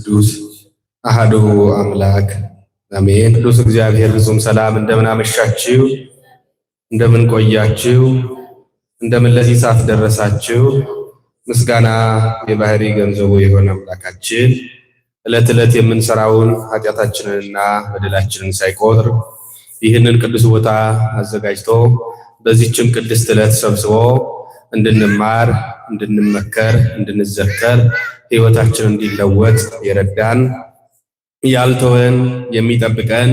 ቅዱስ አሐዱ አምላክ አሜን። ቅዱስ እግዚአብሔር ፍጹም ሰላም እንደምን አመሻችሁ፣ እንደምን ቆያችሁ፣ እንደምን ለዚህ ሰዓት ደረሳችሁ። ምስጋና የባህሪ ገንዘቡ የሆነ አምላካችን ዕለት ዕለት የምንሰራውን ኃጢአታችንንና በደላችንን ሳይቆጥር ይህንን ቅዱስ ቦታ አዘጋጅቶ በዚህችም ቅድስት ዕለት ሰብስቦ እንድንማር፣ እንድንመከር፣ እንድንዘከር ሕይወታችን እንዲለወጥ የረዳን ያልተወን የሚጠብቀን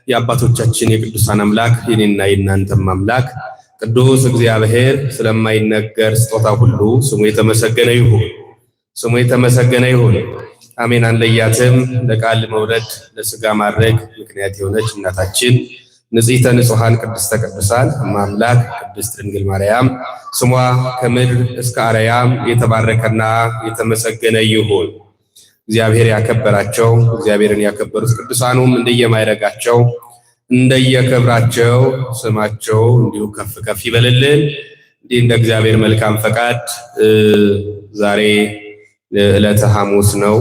የአባቶቻችን የቅዱሳን አምላክ የኔና የእናንተም አምላክ ቅዱስ እግዚአብሔር ስለማይነገር ስጦታ ሁሉ ስሙ የተመሰገነ ይሁን። ስሙ የተመሰገነ ይሁን። አሜን። አንለያትም። ለቃል መውረድ ለሥጋ ማድረግ ምክንያት የሆነች እናታችን ንጽሕተ ንጹሐን ቅድስተ ቅዱሳን አምላክ ቅድስት ድንግል ማርያም ስሟ ከምድር እስከ አርያም የተባረከና የተመሰገነ ይሁን። እግዚአብሔር ያከበራቸው እግዚአብሔርን ያከበሩት ቅዱሳኑም እንደየማይረጋቸው እንደየክብራቸው ስማቸው እንዲሁ ከፍ ከፍ ይበልልን። እንዲህ እንደ እግዚአብሔር መልካም ፈቃድ ዛሬ ዕለተ ሐሙስ ነው።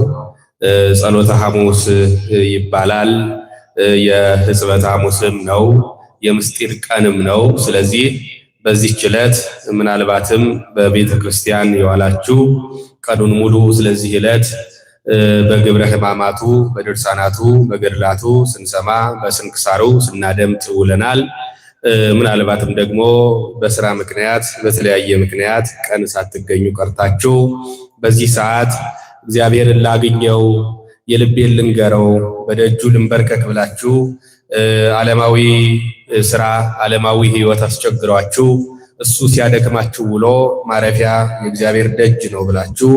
ጸሎተ ሐሙስ ይባላል። የሕጽበተ ሐሙስም ነው፣ የምስጢር ቀንም ነው። ስለዚህ በዚህች ዕለት ምናልባትም በቤተ ክርስቲያን የዋላችሁ ቀኑን ሙሉ ስለዚህ ዕለት በግብረ ሕማማቱ በድርሳናቱ በገድላቱ ስንሰማ በስንክሳሩ ስናደምጥ ውለናል። ምናልባትም ደግሞ በስራ ምክንያት በተለያየ ምክንያት ቀን ሳትገኙ ቀርታችሁ በዚህ ሰዓት እግዚአብሔርን ላግኘው የልቤን ልንገረው በደጁ ልንበርከክ ብላችሁ ዓለማዊ ስራ ዓለማዊ ሕይወት አስቸግሯችሁ እሱ ሲያደክማችሁ ውሎ ማረፊያ የእግዚአብሔር ደጅ ነው ብላችሁ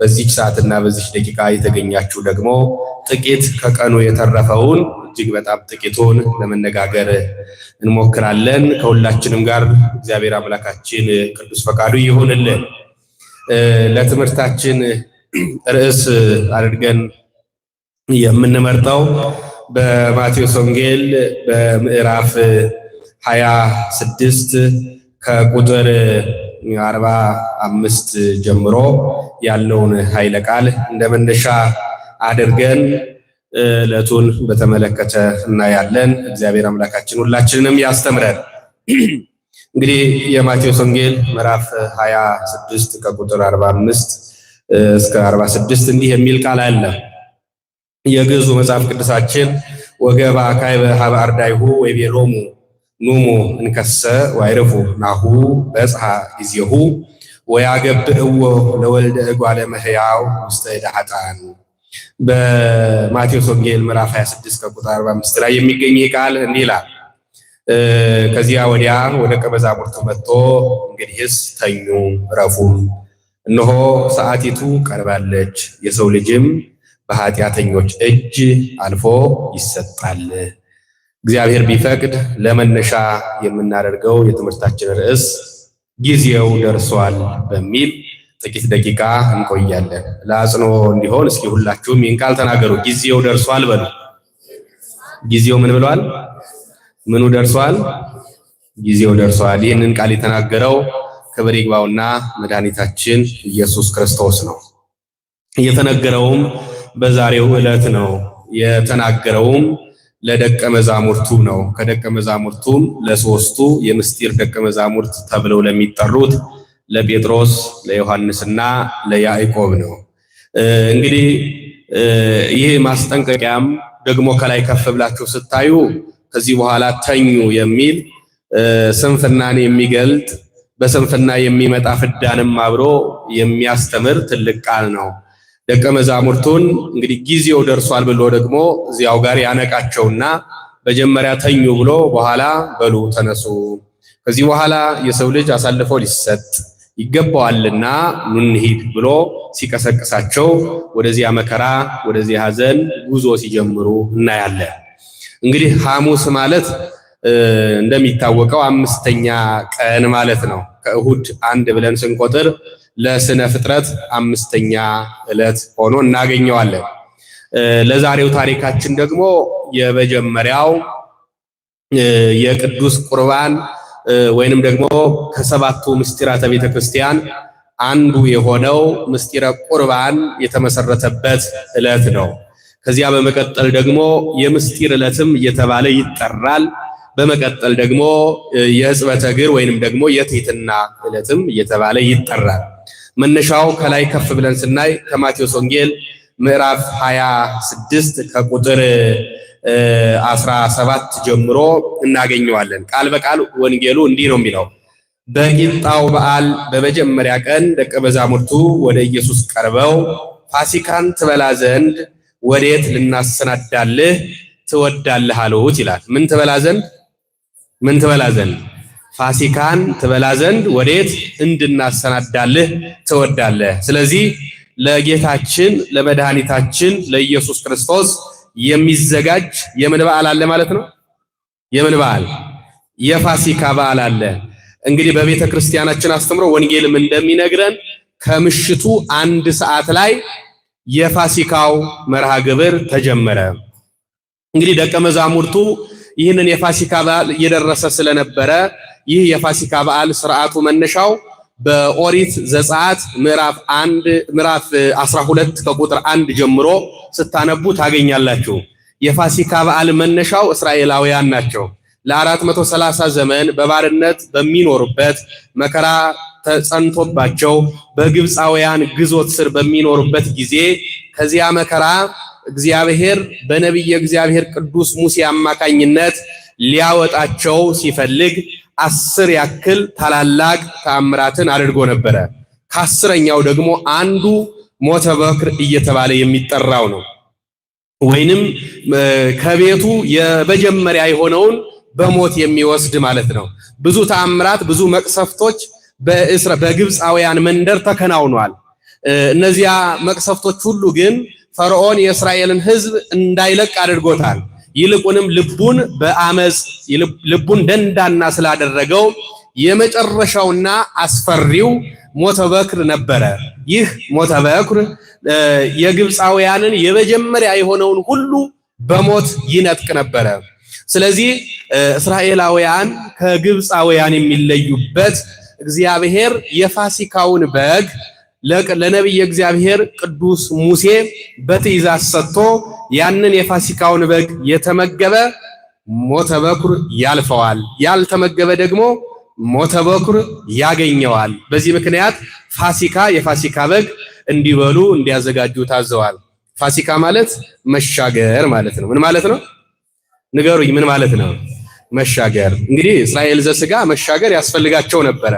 በዚህ ሰዓትና በዚህ ደቂቃ የተገኛችሁ ደግሞ ጥቂት ከቀኑ የተረፈውን እጅግ በጣም ጥቂቱን ለመነጋገር እንሞክራለን። ከሁላችንም ጋር እግዚአብሔር አምላካችን ቅዱስ ፈቃዱ ይሁንልን። ለትምህርታችን ርዕስ አድርገን የምንመርጠው በማቴዎስ ወንጌል በምዕራፍ 26 ከቁጥር 45 ጀምሮ ያለውን ኃይለ ቃል እንደ መነሻ አድርገን ዕለቱን በተመለከተ እናያለን። እግዚአብሔር አምላካችን ሁላችንንም ያስተምረን። እንግዲህ የማቴዎስ ወንጌል ምዕራፍ 26 ከቁጥር 45 እስከ 46 እንዲህ የሚል ቃል አለ። የግዕዙ መጽሐፍ ቅዱሳችን ወገባ ካይበ ሀበ አርዳይሁ ወይቤሎሙ ኑሙ እንከሰ ዋይረፉ ናሁ በጽሐ ጊዜሁ ወያገብእዎ ለወልደ እጓለ እመሕያው ውስተ እደ ኃጥአን። በማቴዎስ ወንጌል ምዕራፍ 26 ከቁጥር 45 ላይ የሚገኝ ቃል እንዲህ ይላል። ከዚያ ወዲያ ወደ ደቀ መዛሙርቱ መጥቶ እንግዲህስ ተኙ ዕረፉም፣ እነሆ ሰዓቲቱ ቀርባለች፣ የሰው ልጅም በኃጢአተኞች እጅ አልፎ ይሰጣል። እግዚአብሔር ቢፈቅድ ለመነሻ የምናደርገው የትምህርታችን ርዕስ ጊዜው ደርሷል በሚል ጥቂት ደቂቃ እንቆያለን። ለአጽኖ እንዲሆን እስኪ ሁላችሁም ይህን ቃል ተናገሩ። ጊዜው ደርሷል በሉ። ጊዜው ምን ብሏል? ምኑ ደርሷል? ጊዜው ደርሷል። ይህንን ቃል የተናገረው ክብር ይግባውና መድኃኒታችን ኢየሱስ ክርስቶስ ነው። የተነገረውም በዛሬው ዕለት ነው። የተናገረውም ለደቀ መዛሙርቱ ነው። ከደቀ መዛሙርቱም ለሶስቱ የምስጢር ደቀ መዛሙርት ተብለው ለሚጠሩት ለጴጥሮስ፣ ለዮሐንስና ለያዕቆብ ነው። እንግዲህ ይህ ማስጠንቀቂያም ደግሞ ከላይ ከፍ ብላችሁ ስታዩ ከዚህ በኋላ ተኙ የሚል ስንፍናን የሚገልጥ በስንፍና የሚመጣ ፍዳንም አብሮ የሚያስተምር ትልቅ ቃል ነው። ደቀ መዛሙርቱን እንግዲህ ጊዜው ደርሷል ብሎ ደግሞ እዚያው ጋር ያነቃቸውና መጀመሪያ ተኙ ብሎ በኋላ በሉ ተነሱ፣ ከዚህ በኋላ የሰው ልጅ አሳልፎ ሊሰጥ ይገባዋልና ኑ እንሂድ ብሎ ሲቀሰቅሳቸው ወደዚያ መከራ ወደዚያ ሐዘን ጉዞ ሲጀምሩ እናያለን። እንግዲህ ሐሙስ ማለት እንደሚታወቀው አምስተኛ ቀን ማለት ነው። ከእሁድ አንድ ብለን ስንቆጥር ለስነ ፍጥረት አምስተኛ ዕለት ሆኖ እናገኘዋለን። ለዛሬው ታሪካችን ደግሞ የመጀመሪያው የቅዱስ ቁርባን ወይንም ደግሞ ከሰባቱ ምስጢራተ ቤተ ክርስቲያን አንዱ የሆነው ምስጢረ ቁርባን የተመሰረተበት ዕለት ነው። ከዚያ በመቀጠል ደግሞ የምስጢር ዕለትም እየተባለ ይጠራል። በመቀጠል ደግሞ የሕጽበተ እግር ወይንም ደግሞ የትሕትና ዕለትም እየተባለ ይጠራል። መነሻው ከላይ ከፍ ብለን ስናይ ከማቴዎስ ወንጌል ምዕራፍ 26 ከቁጥር 17 ጀምሮ እናገኘዋለን። ቃል በቃል ወንጌሉ እንዲህ ነው የሚለው። በቂጣው በዓል በመጀመሪያ ቀን ደቀ መዛሙርቱ ወደ ኢየሱስ ቀርበው ፋሲካን ትበላ ዘንድ ወዴት ልናሰናዳልህ ትወዳለህ አሉት ይላል። ምን ትበላ ዘንድ? ፋሲካን ትበላ ዘንድ ወዴት እንድናሰናዳልህ ትወዳለህ? ስለዚህ ለጌታችን ለመድኃኒታችን ለኢየሱስ ክርስቶስ የሚዘጋጅ የምን በዓል አለ ማለት ነው? የምን በዓል? የፋሲካ በዓል አለ። እንግዲህ በቤተ ክርስቲያናችን አስተምሮ ወንጌልም እንደሚነግረን ከምሽቱ 1 ሰዓት ላይ የፋሲካው መርሃ ግብር ተጀመረ። እንግዲህ ደቀ መዛሙርቱ ይህንን የፋሲካ በዓል እየደረሰ ስለነበረ ይህ የፋሲካ በዓል ስርዓቱ መነሻው በኦሪት ዘጸአት ምዕራፍ 12 ከቁጥር 1 ጀምሮ ስታነቡ ታገኛላችሁ። የፋሲካ በዓል መነሻው እስራኤላውያን ናቸው። ለ430 ዘመን በባርነት በሚኖሩበት መከራ ተጸንቶባቸው በግብፃውያን ግዞት ስር በሚኖሩበት ጊዜ ከዚያ መከራ እግዚአብሔር በነቢየ እግዚአብሔር ቅዱስ ሙሴ አማካኝነት ሊያወጣቸው ሲፈልግ 10 ያክል ታላላቅ ተአምራትን አድርጎ ነበረ። ከ10ኛው ደግሞ አንዱ ሞተ በክር እየተባለ የሚጠራው ነው። ወይንም ከቤቱ የመጀመሪያ የሆነውን በሞት የሚወስድ ማለት ነው። ብዙ ተአምራት ብዙ መቅሰፍቶች በግብፃውያን መንደር ተከናውኗል። እነዚያ መቅሰፍቶች ሁሉ ግን ፈርዖን የእስራኤልን ሕዝብ እንዳይለቅ አድርጎታል። ይልቁንም ልቡን ደንዳና ስላደረገው የመጨረሻውና አስፈሪው ሞተ በክር ነበረ። ይህ ሞተ በክር የግብፃውያንን የመጀመሪያ የሆነውን ሁሉ በሞት ይነጥቅ ነበረ። ስለዚህ እስራኤላውያን ከግብፃውያን የሚለዩበት እግዚአብሔር የፋሲካውን በግ ለነቢየ እግዚአብሔር ቅዱስ ሙሴ በትእዛዝ ሰጥቶ ያንን የፋሲካውን በግ የተመገበ ሞተ በኩር ያልፈዋል፣ ያልተመገበ ደግሞ ሞተ በኩር ያገኘዋል። በዚህ ምክንያት ፋሲካ የፋሲካ በግ እንዲበሉ እንዲያዘጋጁ ታዘዋል። ፋሲካ ማለት መሻገር ማለት ነው። ምን ማለት ነው? ንገሩኝ፣ ምን ማለት ነው? መሻገር። እንግዲህ እስራኤል ዘሥጋ መሻገር ያስፈልጋቸው ነበረ።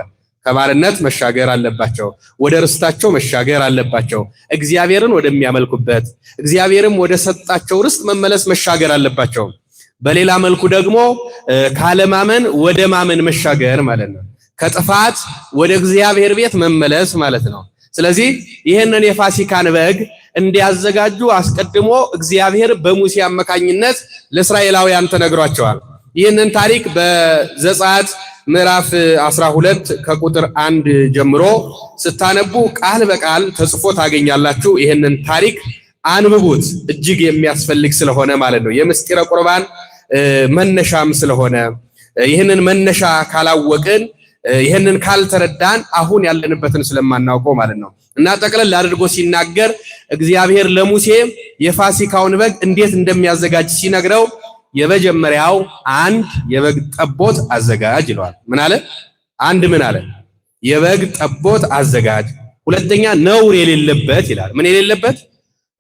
ከባርነት መሻገር አለባቸው። ወደ ርስታቸው መሻገር አለባቸው። እግዚአብሔርን ወደሚያመልኩበት እግዚአብሔርም ወደ ሰጣቸው ርስት መመለስ መሻገር አለባቸው። በሌላ መልኩ ደግሞ ካለማመን ወደ ማመን መሻገር ማለት ነው። ከጥፋት ወደ እግዚአብሔር ቤት መመለስ ማለት ነው። ስለዚህ ይህንን የፋሲካን በግ እንዲያዘጋጁ አስቀድሞ እግዚአብሔር በሙሴ አማካኝነት ለእስራኤላውያን ተነግሯቸዋል። ይህንን ታሪክ በዘጸአት ምዕራፍ 12 ከቁጥር 1 ጀምሮ ስታነቡ ቃል በቃል ተጽፎ ታገኛላችሁ። ይህንን ታሪክ አንብቡት፣ እጅግ የሚያስፈልግ ስለሆነ ማለት ነው። የምስጢረ ቁርባን መነሻም ስለሆነ ይህንን መነሻ ካላወቅን ይህንን ካልተረዳን አሁን ያለንበትን ስለማናውቀው ማለት ነው። እና ጠቅለል አድርጎ ሲናገር እግዚአብሔር ለሙሴ የፋሲካውን በግ እንዴት እንደሚያዘጋጅ ሲነግረው የመጀመሪያው አንድ የበግ ጠቦት አዘጋጅ ይለዋል። ምን አለ? ምን አለ? የበግ ጠቦት አዘጋጅ። ሁለተኛ ነውር የሌለበት ይላል። ምን የሌለበት?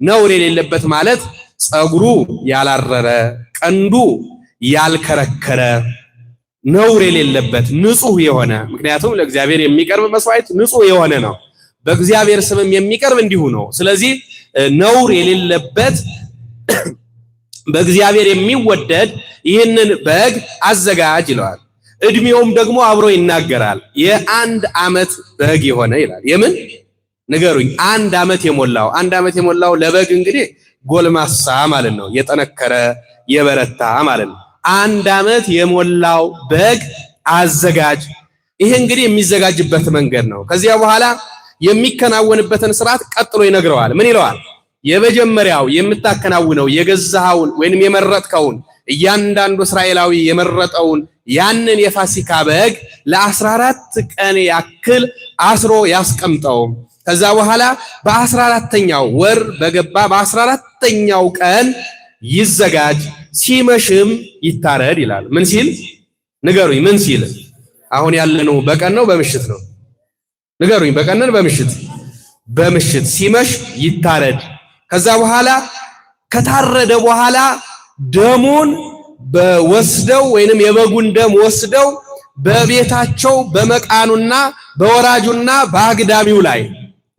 ነውር የሌለበት ማለት ጸጉሩ ያላረረ፣ ቀንዱ ያልከረከረ፣ ነውር የሌለበት ንጹህ የሆነ። ምክንያቱም ለእግዚአብሔር የሚቀርብ መስዋዕት ንጹህ የሆነ ነው። በእግዚአብሔር ስምም የሚቀርብ እንዲሁ ነው። ስለዚህ ነውር የሌለበት በእግዚአብሔር የሚወደድ ይህንን በግ አዘጋጅ ይለዋል። እድሜውም ደግሞ አብሮ ይናገራል። የ1 ዓመት በግ የሆነ ይላል። የምን ንገሩኝ? 1 ዓመት የሞላው። 1 ዓመት የሞላው ለበግ እንግዲህ ጎልማሳ ማለት ነው። የጠነከረ የበረታ ማለት ነው። 1 ዓመት የሞላው በግ አዘጋጅ። ይሄ እንግዲህ የሚዘጋጅበት መንገድ ነው። ከዚያ በኋላ የሚከናወንበትን ስርዓት ቀጥሎ ይነግረዋል። ምን ይለዋል? የመጀመሪያው የምታከናውነው የገዛኸውን ወይንም የመረጥከውን እያንዳንዱ እስራኤላዊ የመረጠውን ያንን የፋሲካ በግ ለ14 ቀን ያክል አስሮ ያስቀምጠው። ከዛ በኋላ በ14ኛው ወር በገባ በ14ኛው ቀን ይዘጋጅ፣ ሲመሽም ይታረድ ይላል። ምን ሲል ንገሩኝ? ምን ሲል? አሁን ያለነው በቀን ነው በምሽት ነው? ንገሩኝ። በቀን ነው በምሽት? በምሽት ሲመሽ ይታረድ። ከዛ በኋላ ከታረደ በኋላ ደሙን በወስደው ወይንም የበጉን ደም ወስደው በቤታቸው በመቃኑና በወራጁና በአግዳሚው ላይ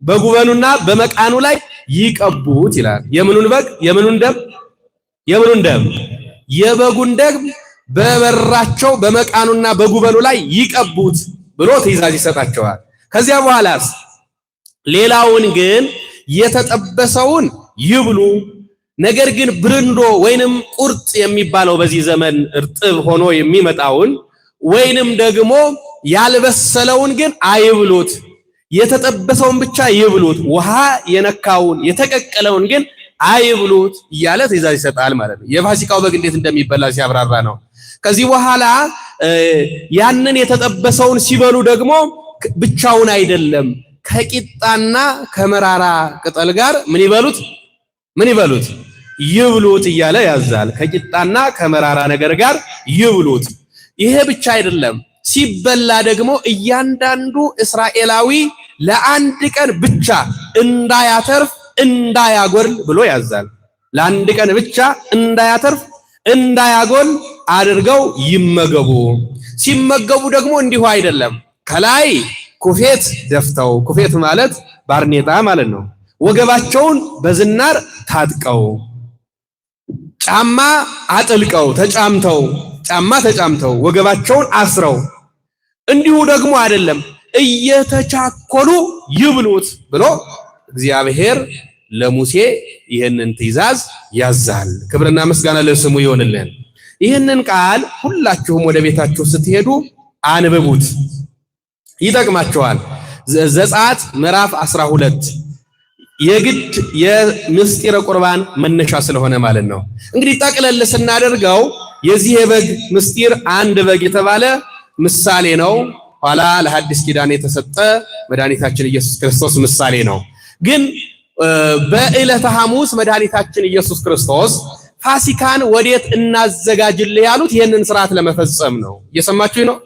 በጉበኑና በመቃኑ ላይ ይቀቡት ይላል። የምኑን በግ? የምኑን ደም? የምኑን ደም? የበጉን ደም በበራቸው በመቃኑና በጉበኑ ላይ ይቀቡት ብሎ ትእዛዝ ይሰጣቸዋል። ከዚያ በኋላስ ሌላውን ግን የተጠበሰውን ይብሉ። ነገር ግን ብርንዶ ወይንም ቁርጥ የሚባለው በዚህ ዘመን እርጥብ ሆኖ የሚመጣውን ወይንም ደግሞ ያልበሰለውን ግን አይብሉት። የተጠበሰውን ብቻ ይብሉት። ውሃ የነካውን የተቀቀለውን ግን አይብሉት እያለ ትእዛዝ ይሰጣል ማለት ነው። የፋሲካው በግ እንዴት እንደሚበላ ሲያብራራ ነው። ከዚህ በኋላ ያንን የተጠበሰውን ሲበሉ ደግሞ ብቻውን አይደለም ከቂጣና ከመራራ ቅጠል ጋር ምን ይበሉት? ምን ይበሉት? ይብሉት እያለ ያዛል። ከቂጣና ከመራራ ነገር ጋር ይብሉት። ይሄ ብቻ አይደለም፣ ሲበላ ደግሞ እያንዳንዱ እስራኤላዊ ለአንድ ቀን ብቻ እንዳያተርፍ እንዳያጎል ብሎ ያዛል። ለአንድ ቀን ብቻ እንዳያተርፍ እንዳያጎል አድርገው ይመገቡ። ሲመገቡ ደግሞ እንዲሁ አይደለም፣ ከላይ ኩፌት ደፍተው፣ ኩፌት ማለት ባርኔጣ ማለት ነው። ወገባቸውን በዝናር ታጥቀው፣ ጫማ አጥልቀው ተጫምተው፣ ጫማ ተጫምተው ወገባቸውን አስረው፣ እንዲሁ ደግሞ አይደለም እየተቻኮሉ ይብሉት ብሎ እግዚአብሔር ለሙሴ ይህንን ትእዛዝ ያዛል። ክብርና ምስጋና ለስሙ ይሆንልን። ይህንን ቃል ሁላችሁም ወደ ቤታችሁ ስትሄዱ አንብቡት፣ ይጠቅማችኋል። ዘጸአት ምዕራፍ 12 የግድ የምስጢረ ቁርባን መነሻ ስለሆነ ማለት ነው። እንግዲህ ጠቅለል ስናደርገው የዚህ የበግ ምስጢር አንድ በግ የተባለ ምሳሌ ነው። ኋላ ለሐዲስ ኪዳን የተሰጠ መድኃኒታችን ኢየሱስ ክርስቶስ ምሳሌ ነው። ግን በዕለተ ሐሙስ መድኃኒታችን ኢየሱስ ክርስቶስ ፋሲካን ወዴት እናዘጋጅልህ ያሉት ይህንን ስርዓት ለመፈጸም ነው። እየሰማችሁኝ ነው?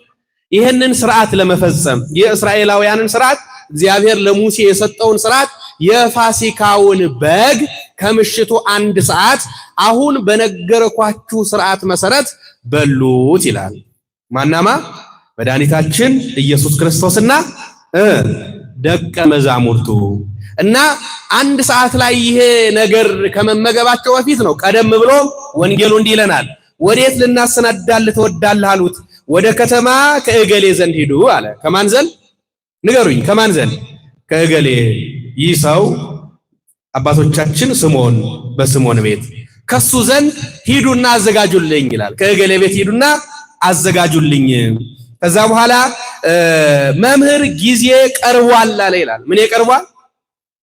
ይህንን ስርዓት ለመፈጸም የእስራኤላውያንን ስርዓት እግዚአብሔር ለሙሴ የሰጠውን ስርዓት የፋሲካውን በግ ከምሽቱ 1 ሰዓት አሁን በነገርኳችሁ ስርዓት መሰረት በሉት ይላል። ማናማ? መድኃኒታችን ኢየሱስ ክርስቶስና ደቀ መዛሙርቱ እና 1 ሰዓት ላይ ይሄ ነገር ከመመገባቸው በፊት ነው። ቀደም ብሎ ወንጌሉ እንዲህ ይለናል። ወዴት ልናሰናዳልህ ትወዳለህ አሉት። ወደ ከተማ ከእገሌ ዘንድ ሂዱ አለ። ከማን ዘንድ? ንገሩኝ። ከማን ዘንድ? ከእገሌ። ይህ ሰው አባቶቻችን ስምዖን በስምዖን ቤት፣ ከሱ ዘንድ ሂዱና አዘጋጁልኝ ይላል። ከእገሌ ቤት ሂዱና አዘጋጁልኝ። ከዛ በኋላ መምህር ጊዜ ቀርቧል አለ ይላል። ምን ይቀርቧል?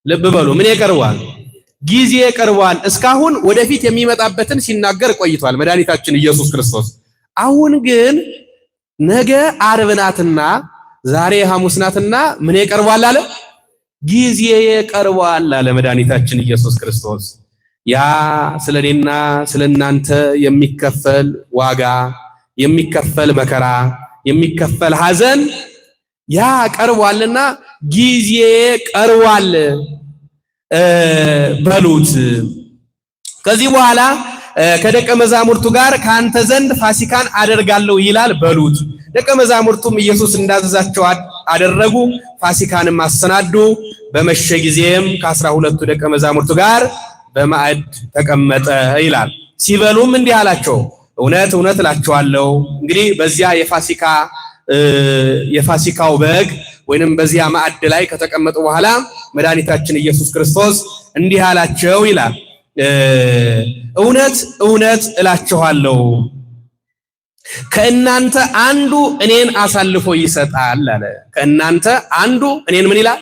ልብ በሉ። ምን ይቀርቧል? ጊዜ ቀርቧል። እስካሁን ወደፊት የሚመጣበትን ሲናገር ቆይቷል መድኃኒታችን ኢየሱስ ክርስቶስ። አሁን ግን ነገ ዓርብ ናትና ዛሬ ሐሙስ ናትና ምን ይቀርቧል አለ? ጊዜ ቀርቧል አለ መድኃኒታችን ኢየሱስ ክርስቶስ። ያ ስለኔና ስለናንተ የሚከፈል ዋጋ፣ የሚከፈል መከራ፣ የሚከፈል ሐዘን ያ ቀርቧልና ጊዜ ቀርቧል በሉት። ከዚህ በኋላ ከደቀ መዛሙርቱ ጋር ካንተ ዘንድ ፋሲካን አደርጋለሁ ይላል በሉት። ደቀ መዛሙርቱም ኢየሱስ እንዳዘዛቸው አደረጉ፣ ፋሲካንም አሰናዱ። በመሸ ጊዜም ከ12ቱ ደቀ መዛሙርቱ ጋር በማዕድ ተቀመጠ ይላል። ሲበሉም እንዲህ አላቸው፣ እውነት እውነት እላችኋለሁ እንግዲህ በዚያ የፋሲካው በግ ወይንም በዚያ ማዕድ ላይ ከተቀመጡ በኋላ መድኃኒታችን ኢየሱስ ክርስቶስ እንዲህ አላቸው ይላል፣ እውነት እውነት እላችኋለሁ ከእናንተ አንዱ እኔን አሳልፎ ይሰጣል አለ። ከእናንተ አንዱ እኔን ምን ይላል?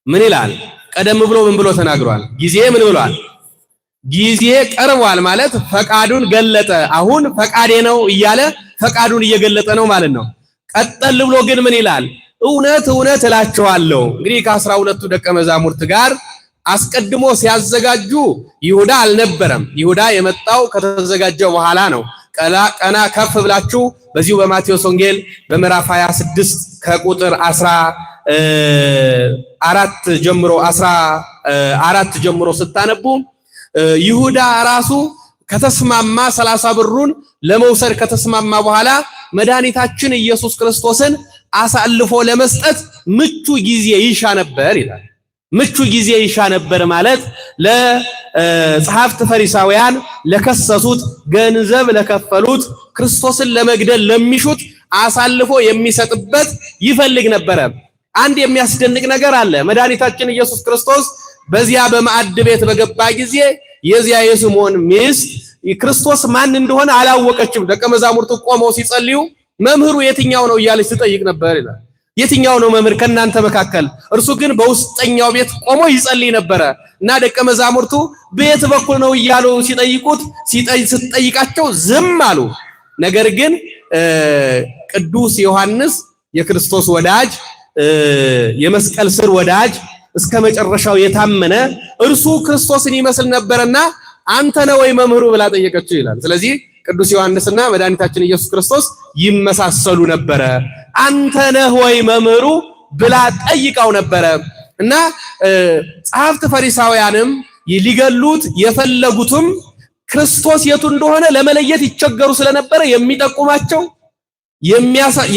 ምን ይላል? ቀደም ብሎ ምን ብሎ ተናግሯል? ጊዜ ምን ብሏል? ጊዜ ቀርቧል ማለት ፈቃዱን ገለጠ። አሁን ፈቃዴ ነው እያለ ፈቃዱን እየገለጠ ነው ማለት ነው። ቀጠል ብሎ ግን ምን ይላል? እውነት እውነት እላችኋለሁ። እንግዲህ ከ12ቱ ደቀ መዛሙርት ጋር አስቀድሞ ሲያዘጋጁ ይሁዳ አልነበረም። ይሁዳ የመጣው ከተዘጋጀ በኋላ ነው። ቀና ከፍ ብላችሁ በዚሁ በማቴዎስ ወንጌል በምዕራፍ 26 ከቁጥር 14 ጀምሮ ስታነቡ ይሁዳ ራሱ ከተስማማ 30 ብሩን ለመውሰድ ከተስማማ በኋላ መድኃኒታችን ኢየሱስ ክርስቶስን አሳልፎ ለመስጠት ምቹ ጊዜ ይሻ ነበር ይላል። ምቹ ጊዜ ይሻ ነበር ማለት ለጸሐፍት ፈሪሳውያን ለከሰሱት ገንዘብ ለከፈሉት ክርስቶስን ለመግደል ለሚሹት አሳልፎ የሚሰጥበት ይፈልግ ነበር። አንድ የሚያስደንቅ ነገር አለ። መድኃኒታችን ኢየሱስ ክርስቶስ በዚያ በማዕድ ቤት በገባ ጊዜ የዚያ የስምዖን ሚስት ክርስቶስ ማን እንደሆነ አላወቀችም። ደቀ መዛሙርቱ ቆመው ሲጸልዩ መምህሩ የትኛው ነው እያለች ትጠይቅ ነበር ይላል። የትኛው ነው መምህር ከናንተ መካከል? እርሱ ግን በውስጠኛው ቤት ቆሞ ይጸልይ ነበር እና ደቀ መዛሙርቱ ቤት በኩል ነው እያሉ ስትጠይቃቸው ዝም አሉ። ነገር ግን ቅዱስ ዮሐንስ የክርስቶስ ወዳጅ የመስቀል ስር ወዳጅ እስከ መጨረሻው የታመነ እርሱ ክርስቶስን ይመስል ነበርና አንተ ነህ ወይ መምህሩ ብላ ጠየቀችው ይላል። ስለዚህ ቅዱስ ዮሐንስና መድኃኒታችን ኢየሱስ ክርስቶስ ይመሳሰሉ ነበረ። አንተ ነህ ወይ መምህሩ ብላ ጠይቃው ነበረ እና ጸሐፍት ፈሪሳውያንም ሊገሉት የፈለጉትም ክርስቶስ የቱ እንደሆነ ለመለየት ይቸገሩ ስለነበረ የሚጠቁማቸው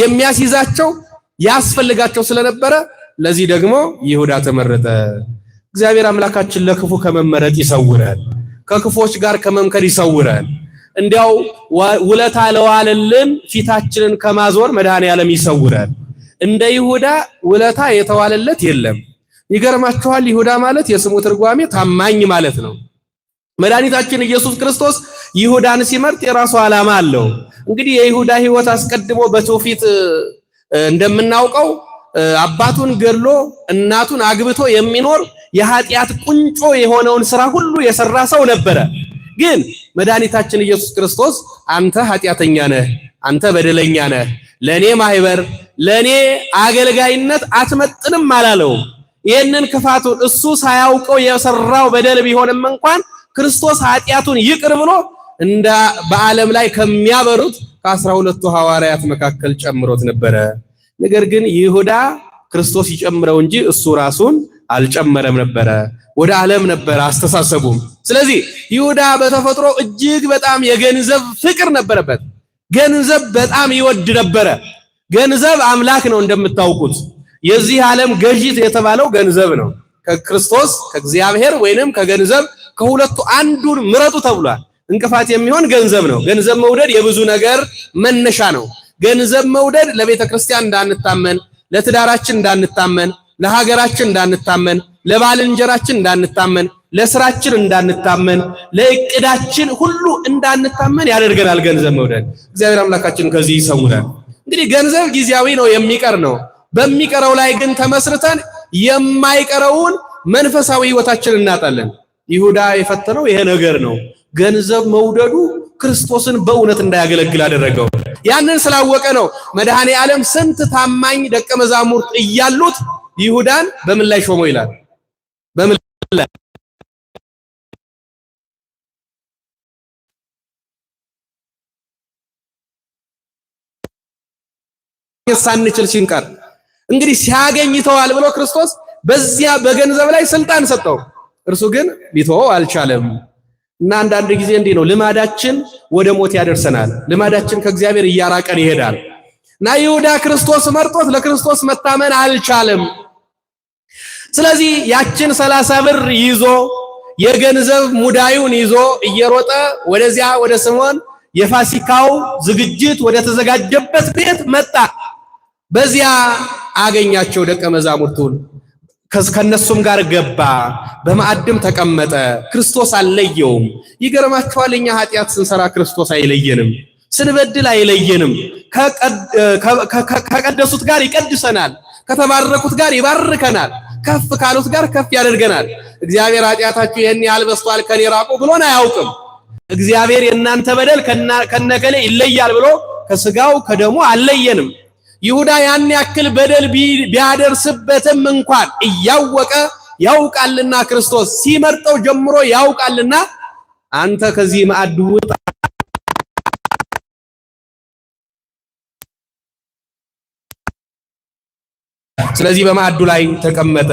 የሚያስይዛቸው ያስፈልጋቸው ስለነበረ ለዚህ ደግሞ ይሁዳ ተመረጠ። እግዚአብሔር አምላካችን ለክፉ ከመመረጥ ይሰውራል፣ ከክፎች ጋር ከመምከር ይሰውራል። እንዲያው ውለታ ለዋለልን ፊታችንን ከማዞር መድኃኔዓለም ይሰውራል። እንደ ይሁዳ ውለታ የተዋለለት የለም። ይገርማችኋል፣ ይሁዳ ማለት የስሙ ትርጓሜ ታማኝ ማለት ነው። መድኃኒታችን ኢየሱስ ክርስቶስ ይሁዳን ሲመርጥ የራሱ ዓላማ አለው። እንግዲህ የይሁዳ ሕይወት አስቀድሞ በትውፊት እንደምናውቀው አባቱን ገድሎ እናቱን አግብቶ የሚኖር የኃጢአት ቁንጮ የሆነውን ስራ ሁሉ የሰራ ሰው ነበረ። ግን መድኃኒታችን ኢየሱስ ክርስቶስ አንተ ኃጢአተኛ ነህ፣ አንተ በደለኛ ነህ፣ ለኔ ማህበር ለኔ አገልጋይነት አትመጥንም አላለውም። ይህንን ክፋቱን እሱ ሳያውቀው የሰራው በደል ቢሆንም እንኳን ክርስቶስ ኃጢአቱን ይቅር ብሎ እንደ በዓለም ላይ ከሚያበሩት ከ12ቱ ሐዋርያት መካከል ጨምሮት ነበረ። ነገር ግን ይሁዳ ክርስቶስ ይጨምረው እንጂ እሱ ራሱን አልጨመረም ነበረ። ወደ ዓለም ነበረ አስተሳሰቡም። ስለዚህ ይሁዳ በተፈጥሮ እጅግ በጣም የገንዘብ ፍቅር ነበረበት። ገንዘብ በጣም ይወድ ነበረ። ገንዘብ አምላክ ነው እንደምታውቁት። የዚህ ዓለም ገዢ የተባለው ገንዘብ ነው። ከክርስቶስ ከእግዚአብሔር ወይንም ከገንዘብ ከሁለቱ አንዱን ምረጡ ተብሏል። እንቅፋት የሚሆን ገንዘብ ነው። ገንዘብ መውደድ የብዙ ነገር መነሻ ነው። ገንዘብ መውደድ ለቤተ ክርስቲያን እንዳንታመን፣ ለትዳራችን እንዳንታመን፣ ለሀገራችን እንዳንታመን፣ ለባልንጀራችን እንዳንታመን፣ ለስራችን እንዳንታመን፣ ለእቅዳችን ሁሉ እንዳንታመን ያደርገናል ገንዘብ መውደድ። እግዚአብሔር አምላካችን ከዚህ ይሰውራል። እንግዲህ ገንዘብ ጊዜያዊ ነው፣ የሚቀር ነው። በሚቀረው ላይ ግን ተመስርተን የማይቀረውን መንፈሳዊ ሕይወታችን እናጣለን። ይሁዳ የፈተነው ይሄ ነገር ነው። ገንዘብ መውደዱ ክርስቶስን በእውነት እንዳያገለግል አደረገው። ያንን ስላወቀ ነው መድኃኔ ዓለም ስንት ታማኝ ደቀ መዛሙርት እያሉት ይሁዳን በምን ላይ ሾመው ይላል? በምን ላይ ሳንችል ሲንቀር እንግዲህ ሲያገኝ ይተዋል ብሎ ክርስቶስ በዚያ በገንዘብ ላይ ስልጣን ሰጠው። እርሱ ግን ሊተወው አልቻለም። እና አንዳንድ ጊዜ እንዲህ ነው፣ ልማዳችን ወደ ሞት ያደርሰናል። ልማዳችን ከእግዚአብሔር እያራቀን ይሄዳል። እና ይሁዳ ክርስቶስ መርጦት ለክርስቶስ መታመን አልቻለም። ስለዚህ ያችን 30 ብር ይዞ የገንዘብ ሙዳዩን ይዞ እየሮጠ ወደዚያ ወደ ስምዖን የፋሲካው ዝግጅት ወደ ተዘጋጀበት ቤት መጣ። በዚያ አገኛቸው ደቀ መዛሙርቱን። ከነሱም ጋር ገባ፣ በማዕድም ተቀመጠ። ክርስቶስ አልለየውም። ይገርማችኋል፣ እኛ ኃጢአት ስንሰራ ክርስቶስ አይለየንም፣ ስንበድል አይለየንም። ከቀደሱት ጋር ይቀድሰናል፣ ከተባረኩት ጋር ይባርከናል፣ ከፍ ካሉት ጋር ከፍ ያደርገናል። እግዚአብሔር ኃጢአታችሁ ይህን ያህል በዝቷል ከኔ ራቁ ብሎን አያውቅም። እግዚአብሔር የእናንተ በደል ከነከሌ ይለያል ብሎ ከስጋው ከደሙ አለየንም። ይሁዳ ያን ያክል በደል ቢያደርስበትም እንኳን እያወቀ ያውቃልና ክርስቶስ ሲመርጠው ጀምሮ ያውቃልና አንተ ከዚህ ማዕድ ውጣ። ስለዚህ በማዕዱ ላይ ተቀመጠ።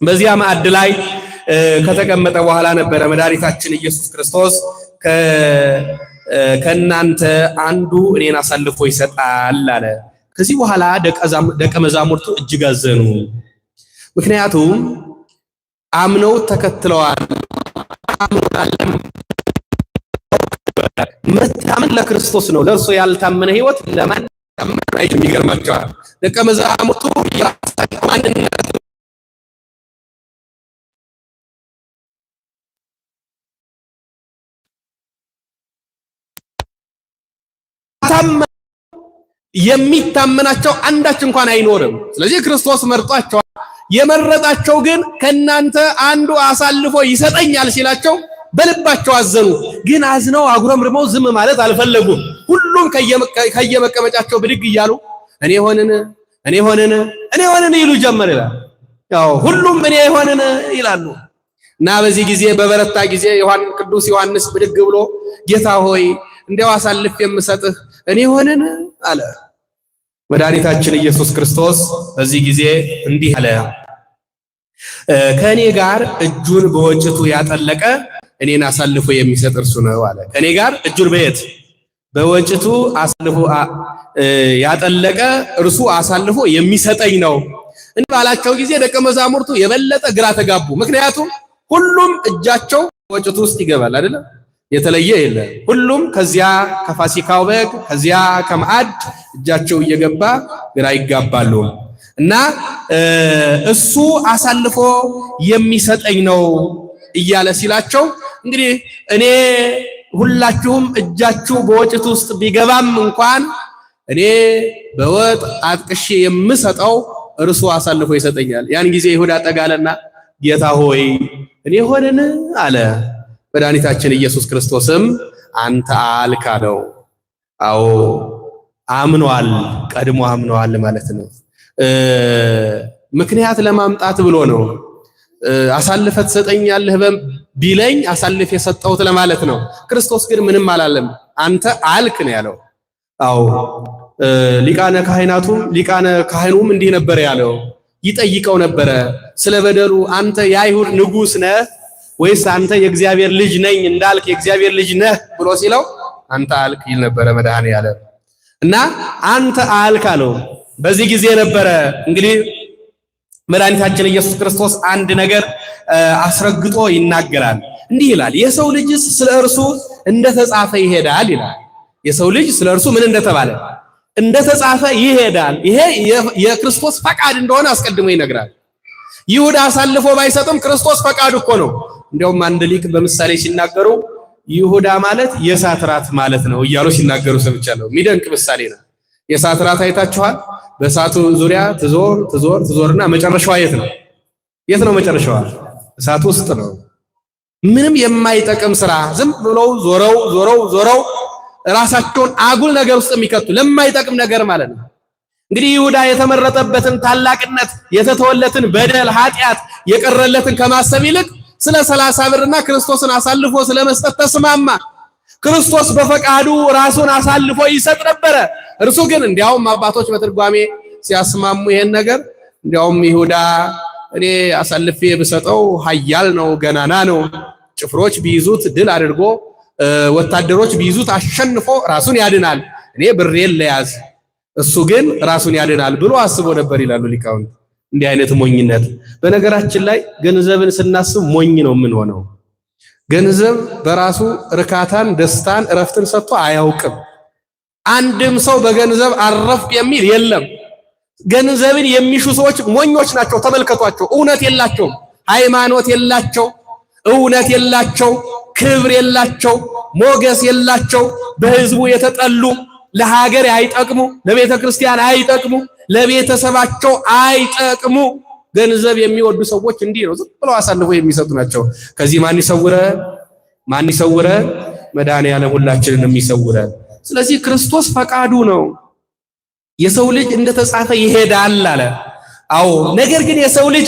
በዚያ ማዕድ ላይ ከተቀመጠ በኋላ ነበረ መድኃኒታችን ኢየሱስ ክርስቶስ ከእናንተ አንዱ እኔን አሳልፎ ይሰጣል አለ። ከዚህ በኋላ ደቀ መዛሙርቱ እጅግ አዘኑ። ምክንያቱም አምነው ተከትለዋል። መታመን ለክርስቶስ ነው። ለእርሱ ያልታመነ ሕይወት ለማን ታመነ አይደለም። ይገርማቸዋል። ደቀ መዛሙርቱ ማንነት የሚታመናቸው አንዳች እንኳን አይኖርም። ስለዚህ ክርስቶስ መርጧቸዋል። የመረጣቸው ግን ከናንተ አንዱ አሳልፎ ይሰጠኛል ሲላቸው በልባቸው አዘኑ። ግን አዝነው አጉረምርመው ዝም ማለት አልፈለጉም። ሁሉም ከየመቀመጫቸው ብድግ እያሉ እኔ ሆንን ይሉ ጀመር ይላል። ያው ሁሉም እኔ ሆንን ይላሉ። እና በዚህ ጊዜ በበረታ ጊዜ ቅዱስ ዮሐንስ ብድግ ብሎ ጌታ ሆይ እንዲያው አሳልፍ የምሰጥህ እኔ ሆንን አለ። መድኃኒታችን ኢየሱስ ክርስቶስ በዚህ ጊዜ እንዲህ አለ፣ ከእኔ ጋር እጁን በወጭቱ ያጠለቀ እኔን አሳልፎ የሚሰጥ እርሱ ነው አለ። ከእኔ ጋር እጁን በወጭቱ አሳልፎ ያጠለቀ እርሱ አሳልፎ የሚሰጠኝ ነው እንዲህ ባላቸው ጊዜ ደቀ መዛሙርቱ የበለጠ ግራ ተጋቡ። ምክንያቱም ሁሉም እጃቸው ወጭቱ ውስጥ ይገባል አይደል? የተለየ የለም። ሁሉም ከዚያ ከፋሲካው በግ ከዚያ ከማዕድ እጃቸው እየገባ ግራ ይጋባሉ። እና እሱ አሳልፎ የሚሰጠኝ ነው እያለ ሲላቸው እንግዲህ እኔ ሁላችሁም እጃችሁ በወጭቱ ውስጥ ቢገባም እንኳን እኔ በወጥ አጥቅሼ የምሰጠው እርሱ አሳልፎ ይሰጠኛል። ያን ጊዜ ይሁዳ ጠጋለና ጌታ ሆይ እኔ ሆነን አለ። መድኃኒታችን ኢየሱስ ክርስቶስም አንተ አልክ አለው። አዎ አምኗል፣ ቀድሞ አምኗል ማለት ነው። ምክንያት ለማምጣት ብሎ ነው። አሳልፈ ትሰጠኛለህ ቢለኝ አሳልፍ የሰጠሁት ለማለት ነው። ክርስቶስ ግን ምንም አላለም። አንተ አልክ ነው ያለው። አዎ ሊቃነ ካህኑም እንዲህ ነበር ያለው። ይጠይቀው ነበረ ስለ በደሉ አንተ የአይሁድ ንጉሥ ነህ ወይስ አንተ የእግዚአብሔር ልጅ ነኝ እንዳልክ የእግዚአብሔር ልጅ ነህ ብሎ ሲለው አንተ አልክ ይል ነበረ መድኃኔዓለም። እና አንተ አልክ አለው። በዚህ ጊዜ ነበረ እንግዲህ መድኃኒታችን ኢየሱስ ክርስቶስ አንድ ነገር አስረግጦ ይናገራል። እንዲህ ይላል፣ የሰው ልጅስ ስለ እርሱ እንደተጻፈ ይሄዳል ይላል። የሰው ልጅ ስለ እርሱ ምን እንደተባለ እንደተጻፈ ይሄዳል። ይሄ የክርስቶስ ፈቃድ እንደሆነ አስቀድሞ ይነግራል። ይሁዳ አሳልፎ ባይሰጥም ክርስቶስ ፈቃዱ እኮ ነው። እንዲያውም አንድ ሊቅ በምሳሌ ሲናገሩ ይሁዳ ማለት የእሳት ራት ማለት ነው እያሉ ሲናገሩ ሰምቻለሁ። የሚደንቅ ምሳሌ ነው። የእሳት ራት አይታችኋል? በእሳቱ ዙሪያ ትዞርና መጨረሻዋ የት ነው? የት ነው መጨረሻዋ? እሳት ውስጥ ነው። ምንም የማይጠቅም ስራ ዝም ብለው ዞረው ራሳቸውን አጉል ነገር ውስጥ የሚከቱ ለማይጠቅም ነገር ማለት ነው። እንግዲህ ይሁዳ የተመረጠበትን ታላቅነት የተተወለትን በደል ኃጢአት የቀረለትን ከማሰብ ይልቅ ስለ 30 ብርና ክርስቶስን አሳልፎ ስለመስጠት ተስማማ። ክርስቶስ በፈቃዱ ራሱን አሳልፎ ይሰጥ ነበረ። እርሱ ግን እንዲያውም አባቶች በትርጓሜ ሲያስማሙ ይሄን ነገር እንዲያውም ይሁዳ እኔ አሳልፌ ብሰጠው ኃያል ነው፣ ገናና ነው፣ ጭፍሮች ቢይዙት ድል አድርጎ ወታደሮች ቢይዙት አሸንፎ ራሱን ያድናል፣ እኔ ብሬን ለያዝ እሱ ግን ራሱን ያድናል ብሎ አስቦ ነበር ይላሉ ሊቃውንት። እንዲህ አይነት ሞኝነት በነገራችን ላይ ገንዘብን ስናስብ ሞኝ ነው የምንሆነው። ገንዘብ በራሱ እርካታን፣ ደስታን፣ እረፍትን ሰጥቶ አያውቅም። አንድም ሰው በገንዘብ አረፍኩ የሚል የለም። ገንዘብን የሚሹ ሰዎች ሞኞች ናቸው። ተመልከቷቸው። እውነት የላቸውም፣ ሃይማኖት የላቸው፣ እውነት የላቸው፣ ክብር የላቸው፣ ሞገስ የላቸው፣ በህዝቡ የተጠሉ፣ ለሀገር አይጠቅሙ፣ ለቤተ ክርስቲያን አይጠቅሙ፣ ለቤተሰባቸው አይጠቅሙ። ገንዘብ የሚወዱ ሰዎች እንዲህ ነው፣ ዝም ብለው አሳልፎ የሚሰጡ ናቸው። ከዚህ ማን ይሰውረን? መድኃኔዓለም ሁላችንን የሚሰውረን። ስለዚህ ክርስቶስ ፈቃዱ ነው። የሰው ልጅ እንደተጻፈ ይሄዳል አለ። አዎ ነገር ግን የሰው ልጅ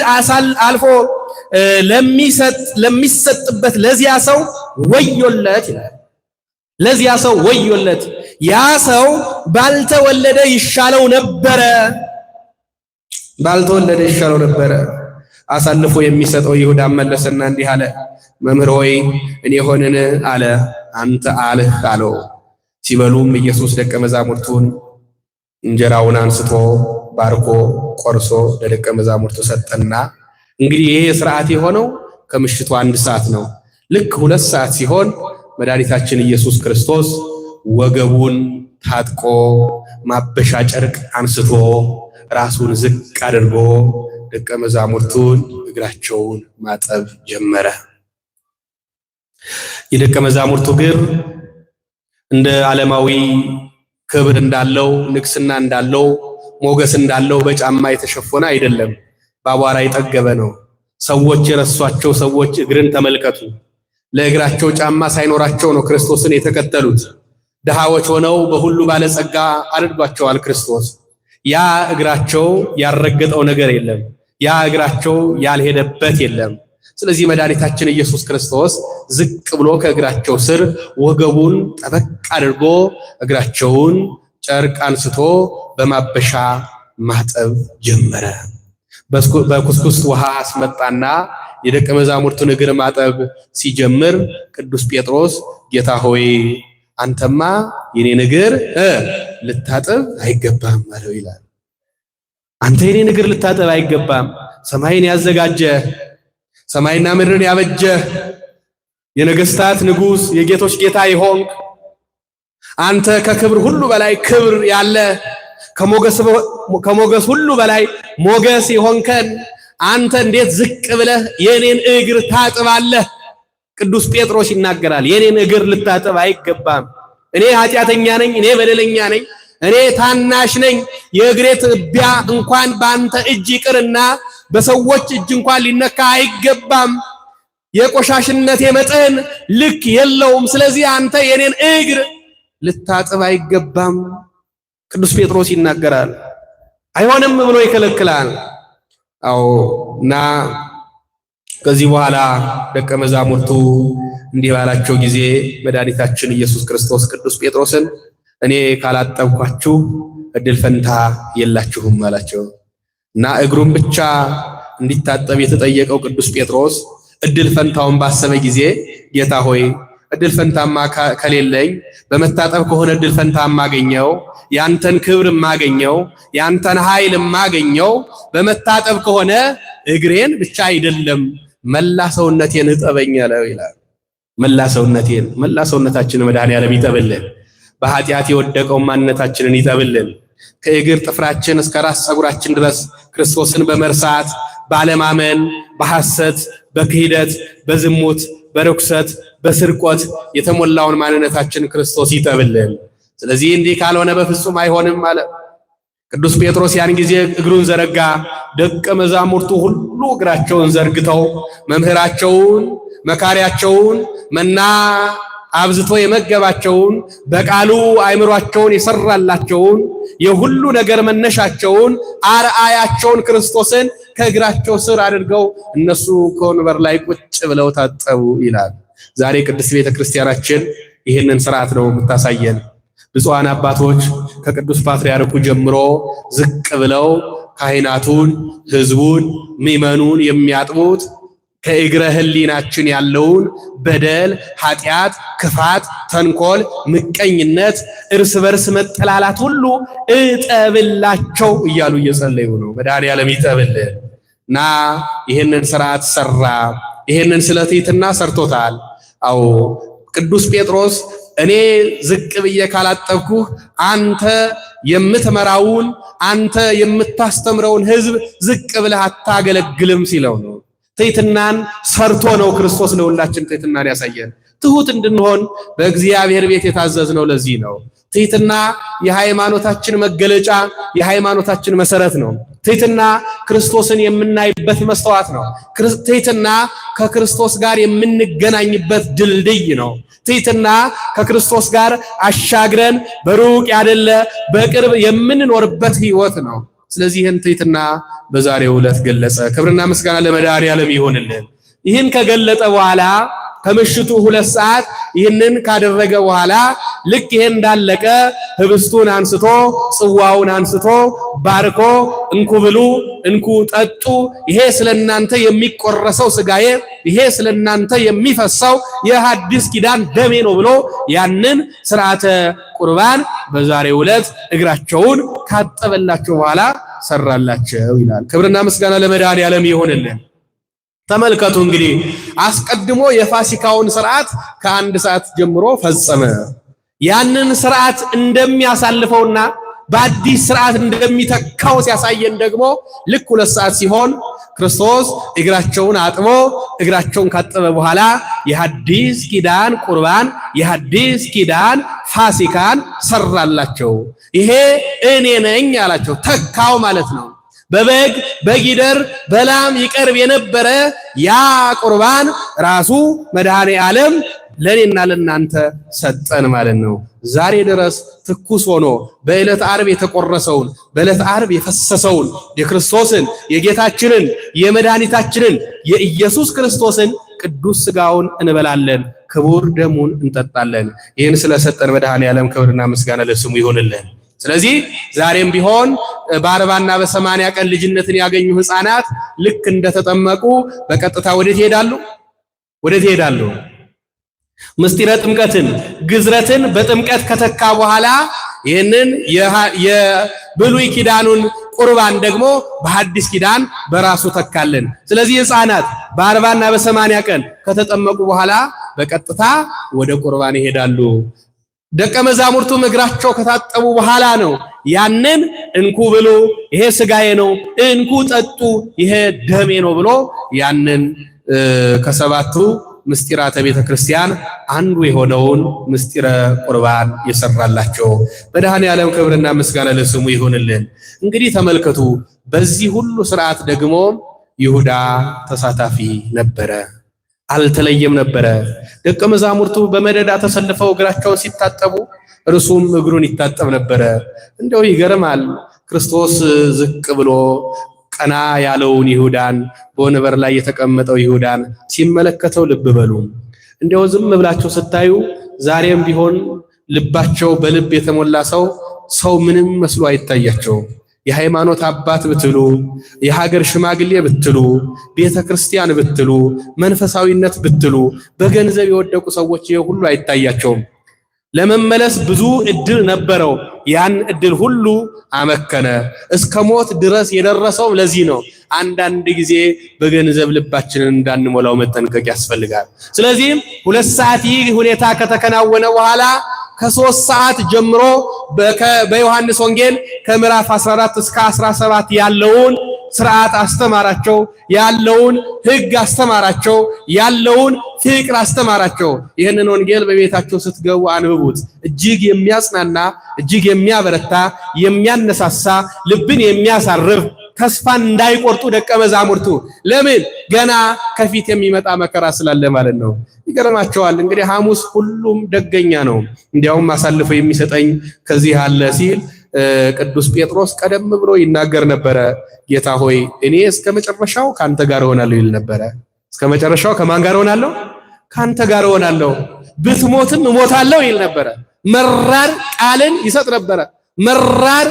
አልፎ ለሚሰጥበት ለዚያ ሰው ወዮለት ይላል። ለዚያ ሰው ወዮለት። ያ ሰው ባልተወለደ ይሻለው ነበረ፣ ባልተወለደ ይሻለው ነበረ። አሳልፎ የሚሰጠው ይሁዳ መለሰና እንዲህ አለ፣ መምህር ሆይ እኔ ሆንን አለ። አንተ አልህ አለው። ሲበሉም ኢየሱስ ደቀ መዛሙርቱን እንጀራውን አንስቶ ባርኮ ቆርሶ ለደቀ መዛሙርቱ ሰጠና፣ እንግዲህ ይሄ ሥርዓት የሆነው ከምሽቱ 1 ሰዓት ነው። ልክ 2 ሰዓት ሲሆን መድኃኒታችን ኢየሱስ ክርስቶስ ወገቡን ታጥቆ ማበሻ ጨርቅ አንስቶ ራሱን ዝቅ አድርጎ ደቀ መዛሙርቱን እግራቸውን ማጠብ ጀመረ። የደቀ መዛሙርቱ እግር እንደ ዓለማዊ ክብር እንዳለው ንግስና እንዳለው ሞገስ እንዳለው በጫማ የተሸፈነ አይደለም፣ በአቧራ የጠገበ ነው። ሰዎች የረሷቸው ሰዎች እግርን ተመልከቱ። ለእግራቸው ጫማ ሳይኖራቸው ነው ክርስቶስን የተከተሉት። ድሃዎች ሆነው በሁሉ ባለጸጋ አድርጓቸዋል ክርስቶስ። ያ እግራቸው ያልረገጠው ነገር የለም፣ ያ እግራቸው ያልሄደበት የለም። ስለዚህ መድኃኒታችን ኢየሱስ ክርስቶስ ዝቅ ብሎ ከእግራቸው ስር ወገቡን ጠበቅ አድርጎ እግራቸውን ጨርቅ አንስቶ በማበሻ ማጠብ ጀመረ። በኩስኩስት ውሃ አስመጣና የደቀ መዛሙርቱን እግር ማጠብ ሲጀምር ቅዱስ ጴጥሮስ ጌታ ሆይ አንተማ የኔን እግር ልታጠብ አይገባም አለው ይላል። አንተ የኔን እግር ልታጠብ አይገባም፣ ሰማይን ያዘጋጀ ሰማይና ምድርን ያበጀ የነገስታት ንጉስ የጌቶች ጌታ ይሆንክ አንተ ከክብር ሁሉ በላይ ክብር ያለ ከሞገስ ሁሉ በላይ ሞገስ ይሆንከን አንተ እንዴት ዝቅ ብለህ የኔን እግር ታጥባለህ? ቅዱስ ጴጥሮስ ይናገራል። የኔን እግር ልታጠብ አይገባም፣ እኔ ኃጢአተኛ ነኝ፣ እኔ በደለኛ ነኝ፣ እኔ ታናሽ ነኝ። የእግሬ ትቢያ እንኳን በአንተ እጅ ይቅርና በሰዎች እጅ እንኳን ሊነካ አይገባም። የቆሻሽነቴ መጠን ልክ የለውም። ስለዚህ አንተ የኔን እግር ልታጥብ አይገባም። ቅዱስ ጴጥሮስ ይናገራል። አይሆንም ብሎ ይከለክላል። አዎ እና ከዚህ በኋላ ደቀ መዛሙርቱ እንዲህ ባላቸው ጊዜ መድኃኒታችን ኢየሱስ ክርስቶስ ቅዱስ ጴጥሮስን እኔ ካላጠብኳችሁ እድል ፈንታ የላችሁም አላቸው። እና እግሩን ብቻ እንዲታጠብ የተጠየቀው ቅዱስ ጴጥሮስ እድል ፈንታውን ባሰበ ጊዜ ጌታ ሆይ እድል ፈንታማ ከሌለኝ በመታጠብ ከሆነ እድል ፈንታ ማገኘው ያንተን ክብር ማገኘው ያንተን ኃይል ማገኘው በመታጠብ ከሆነ እግሬን ብቻ አይደለም መላ ሰውነቴን እጠበኝ አለው ይላል። መላ ሰውነታችንን መድኃኔዓለም ይጠብልን። በኃጢአት የወደቀው ማንነታችንን ይጠብልን። ከእግር ጥፍራችን እስከ ራስ ፀጉራችን ድረስ ክርስቶስን በመርሳት ባለማመን፣ በሐሰት፣ በክህደት፣ በዝሙት፣ በርኩሰት፣ በስርቆት የተሞላውን ማንነታችን ክርስቶስ ይጠብልን። ስለዚህ እንዲህ ካልሆነ በፍጹም አይሆንም ማለት ቅዱስ ጴጥሮስ ያን ጊዜ እግሩን ዘረጋ። ደቀ መዛሙርቱ ሁሉ እግራቸውን ዘርግተው መምህራቸውን መካሪያቸውን መና አብዝቶ የመገባቸውን በቃሉ አእምሯቸውን የሰራላቸውን የሁሉ ነገር መነሻቸውን አርአያቸውን ክርስቶስን ከእግራቸው ስር አድርገው እነሱ ከወንበር ላይ ቁጭ ብለው ታጠቡ ይላል። ዛሬ ቅድስት ቤተክርስቲያናችን ይህንን ሥርዓት ነው የምታሳየን። ብፁዓን አባቶች ከቅዱስ ፓትርያርኩ ጀምሮ ዝቅ ብለው ካህናቱን፣ ሕዝቡን፣ ምእመኑን የሚያጥቡት ከእግረ ሕሊናችን ያለውን በደል፣ ኃጢአት፣ ክፋት፣ ተንኮል፣ ምቀኝነት፣ እርስ በርስ መጠላላት ሁሉ እጠብላቸው እያሉ እየጸለዩ ነው። መድኃኔዓለም ይጠብልን እና ይህንን ሥርዓት ሰራ። ይህንን ስለ ትሕትና ሰርቶታል። አዎ ቅዱስ ጴጥሮስ እኔ ዝቅ ብዬ ካላጠብኩህ አንተ የምትመራውን አንተ የምታስተምረውን ሕዝብ ዝቅ ብለህ አታገለግልም ሲለው ነው። ትሕትናን ሰርቶ ነው ክርስቶስ ለሁላችን ትሕትናን ያሳየን። ትሁት እንድንሆን በእግዚአብሔር ቤት የታዘዝነው ለዚህ ነው። ትሕትና የሃይማኖታችን መገለጫ የሃይማኖታችን መሰረት ነው። ትሕትና ክርስቶስን የምናይበት መስተዋት ነው። ትሕትና ከክርስቶስ ጋር የምንገናኝበት ድልድይ ነው። ትሕትና ከክርስቶስ ጋር አሻግረን በሩቅ ያደለ በቅርብ የምንኖርበት ሕይወት ነው። ስለዚህ ይህን ትሕትና በዛሬው ዕለት ገለጸ። ክብርና ምስጋና ለመድኃኔዓለም ይሁንልን። ይህን ከገለጠ በኋላ ከምሽቱ 2 ሰዓት ይህንን ካደረገ በኋላ ልክ ይሄን እንዳለቀ ህብስቱን አንስቶ ጽዋውን አንስቶ ባርኮ እንኩ ብሉ እንኩ ጠጡ፣ ይሄ ስለናንተ የሚቆረሰው ስጋዬ፣ ይሄ ስለናንተ የሚፈሳው የሐዲስ ኪዳን ደሜ ነው ብሎ ያንን ሥርዓተ ቁርባን በዛሬው ዕለት እግራቸውን ካጠበላቸው በኋላ ሰራላቸው ይላል። ክብርና ምስጋና ለመድኃኔዓለም ይሁንልን። ተመልከቱ እንግዲህ አስቀድሞ የፋሲካውን ሥርዓት ከ1 ሰዓት ጀምሮ ፈጸመ። ያንን ሥርዓት እንደሚያሳልፈውና በአዲስ ሥርዓት እንደሚተካው ሲያሳየን ደግሞ ልክ 2 ሰዓት ሲሆን ክርስቶስ እግራቸውን አጥቦ እግራቸውን ካጠበ በኋላ የሐዲስ ኪዳን ቁርባን የሐዲስ ኪዳን ፋሲካን ሰራላቸው። ይሄ እኔ ነኝ አላቸው። ተካው ማለት ነው። በበግ በጊደር በላም ይቀርብ የነበረ ያ ቁርባን ራሱ መድኃኔዓለም ለኔና ለናንተ ሰጠን ማለት ነው። ዛሬ ድረስ ትኩስ ሆኖ በዕለተ ዓርብ የተቆረሰውን በዕለተ ዓርብ የፈሰሰውን የክርስቶስን የጌታችንን የመድኃኒታችንን የኢየሱስ ክርስቶስን ቅዱስ ሥጋውን እንበላለን፣ ክቡር ደሙን እንጠጣለን። ይህን ስለሰጠን መድኃኔዓለም ክብርና ምስጋና ለስሙ ይሆንልን። ስለዚህ ዛሬም ቢሆን በ40 እና በ80 ቀን ልጅነትን ያገኙ ሕፃናት ልክ እንደተጠመቁ በቀጥታ ወዴት ይሄዳሉ? ወዴት ይሄዳሉ? ምስጢረ ጥምቀትን ግዝረትን በጥምቀት ከተካ በኋላ ይህንን የብሉይ ኪዳኑን ቁርባን ደግሞ በሐዲስ ኪዳን በራሱ ተካልን። ስለዚህ ሕፃናት በ40 እና በ80 ቀን ከተጠመቁ በኋላ በቀጥታ ወደ ቁርባን ይሄዳሉ። ደቀ መዛሙርቱም እግራቸው ከታጠቡ በኋላ ነው ያንን እንኩ ብሉ ይሄ ሥጋዬ ነው፣ እንኩ ጠጡ ይሄ ደሜ ነው ብሎ ያንን ከሰባቱ ምስጢራተ ቤተ ክርስቲያን አንዱ የሆነውን ምስጢረ ቁርባን የሰራላቸው። መድኃኔዓለም ክብርና ምስጋና ለስሙ ይሁንልን። እንግዲህ ተመልከቱ፣ በዚህ ሁሉ ሥርዓት ደግሞ ይሁዳ ተሳታፊ ነበረ፣ አልተለየም ነበረ። ደቀ መዛሙርቱ በመደዳ ተሰልፈው እግራቸውን ሲታጠቡ እርሱም እግሩን ይታጠብ ነበረ። እንደው ይገርማል። ክርስቶስ ዝቅ ብሎ ቀና ያለውን ይሁዳን በወንበር ላይ የተቀመጠው ይሁዳን ሲመለከተው ልብ በሉ። እንደው ዝም ብላችሁ ስታዩ ዛሬም ቢሆን ልባቸው በልብ የተሞላ ሰው ምንም መስሎ አይታያቸው። የሃይማኖት አባት ብትሉ፣ የሀገር ሽማግሌ ብትሉ፣ ቤተ ክርስቲያን ብትሉ፣ መንፈሳዊነት ብትሉ፣ በገንዘብ የወደቁ ሰዎች ሁሉ አይታያቸውም። ለመመለስ ብዙ እድል ነበረው። ያን እድል ሁሉ አመከነ። እስከ ሞት ድረስ የደረሰው ለዚህ ነው። አንዳንድ ጊዜ በገንዘብ ልባችንን እንዳንሞላው መጠንቀቅ ያስፈልጋል። ስለዚህም 2 ሰዓት ይህ ሁኔታ ከተከናወነ በኋላ ከ3 ሰዓት ጀምሮ በዮሐንስ ወንጌል ከምዕራፍ 14 እስከ 17 ያለውን ሥርዓት አስተማራቸው፣ ያለውን ሕግ አስተማራቸው፣ ያለውን ፍቅር አስተማራቸው። ይህንን ወንጌል በቤታቸው ስትገቡ አንብቡት። እጅግ የሚያጽናና፣ እጅግ የሚያበረታ፣ የሚያነሳሳ፣ ልብን የሚያሳርፍ ተስፋን እንዳይቆርጡ ደቀ መዛሙርቱ ለምን ገና ከፊት የሚመጣ መከራ ስላለ ማለት ነው። ይገርማቸዋል። እንግዲህ ሐሙስ ሁሉም ደገኛ ነው። እንዲያውም አሳልፎ የሚሰጠኝ ከዚህ አለ ሲል ቅዱስ ጴጥሮስ ቀደም ብሎ ይናገር ነበረ። ጌታ ሆይ እኔ እስከ መጨረሻው ካንተ ጋር ሆናለሁ ይል ነበረ። እስከ መጨረሻው ከማን ጋር ሆናለሁ? ካንተ ጋር ሆናለሁ፣ ብትሞትም እሞታለሁ ይል ነበረ። መራር ቃልን ይሰጥ ነበረ። መራር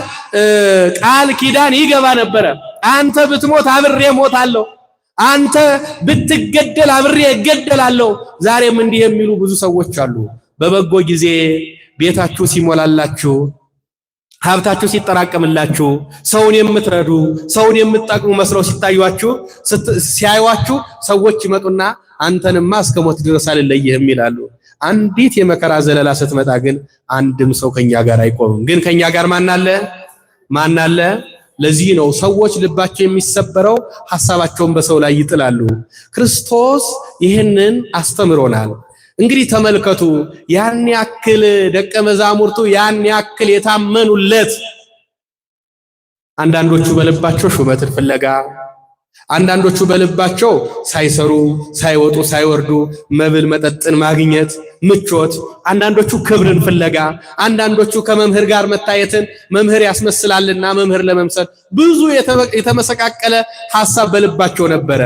ቃል ኪዳን ይገባ ነበረ። አንተ ብትሞት አብሬ እሞታለሁ፣ አንተ ብትገደል አብሬ እገደላለሁ። ዛሬም እንዲህ የሚሉ ብዙ ሰዎች አሉ። በበጎ ጊዜ ቤታችሁ ሲሞላላችሁ፣ ሀብታችሁ ሲጠራቀምላችሁ፣ ሰውን የምትረዱ ሰውን የምትጠቅሙ መስለው ሲያዩዋችሁ ሰዎች ይመጡና አንተንማ እስከ ሞት ድረስ አልለየህም ይላሉ። አንዲት የመከራ ዘለላ ስትመጣ ግን አንድም ሰው ከኛ ጋር አይቆምም። ግን ከኛ ጋር ማን አለ? ለዚህ ነው ሰዎች ልባቸው የሚሰበረው ሐሳባቸውን በሰው ላይ ይጥላሉ። ክርስቶስ ይህንን አስተምሮናል። እንግዲህ ተመልከቱ ያን ያክል ደቀ መዛሙርቱ ያን ያክል የታመኑለት አንዳንዶቹ በልባቸው ሹመትን ፍለጋ አንዳንዶቹ በልባቸው ሳይሰሩ ሳይወጡ ሳይወርዱ መብል መጠጥን ማግኘት ምቾት አንዳንዶቹ ክብርን ፍለጋ አንዳንዶቹ ከመምህር ጋር መታየትን መምህር ያስመስላልና መምህር ለመምሰል ብዙ የተመሰቃቀለ ሐሳብ በልባቸው ነበረ።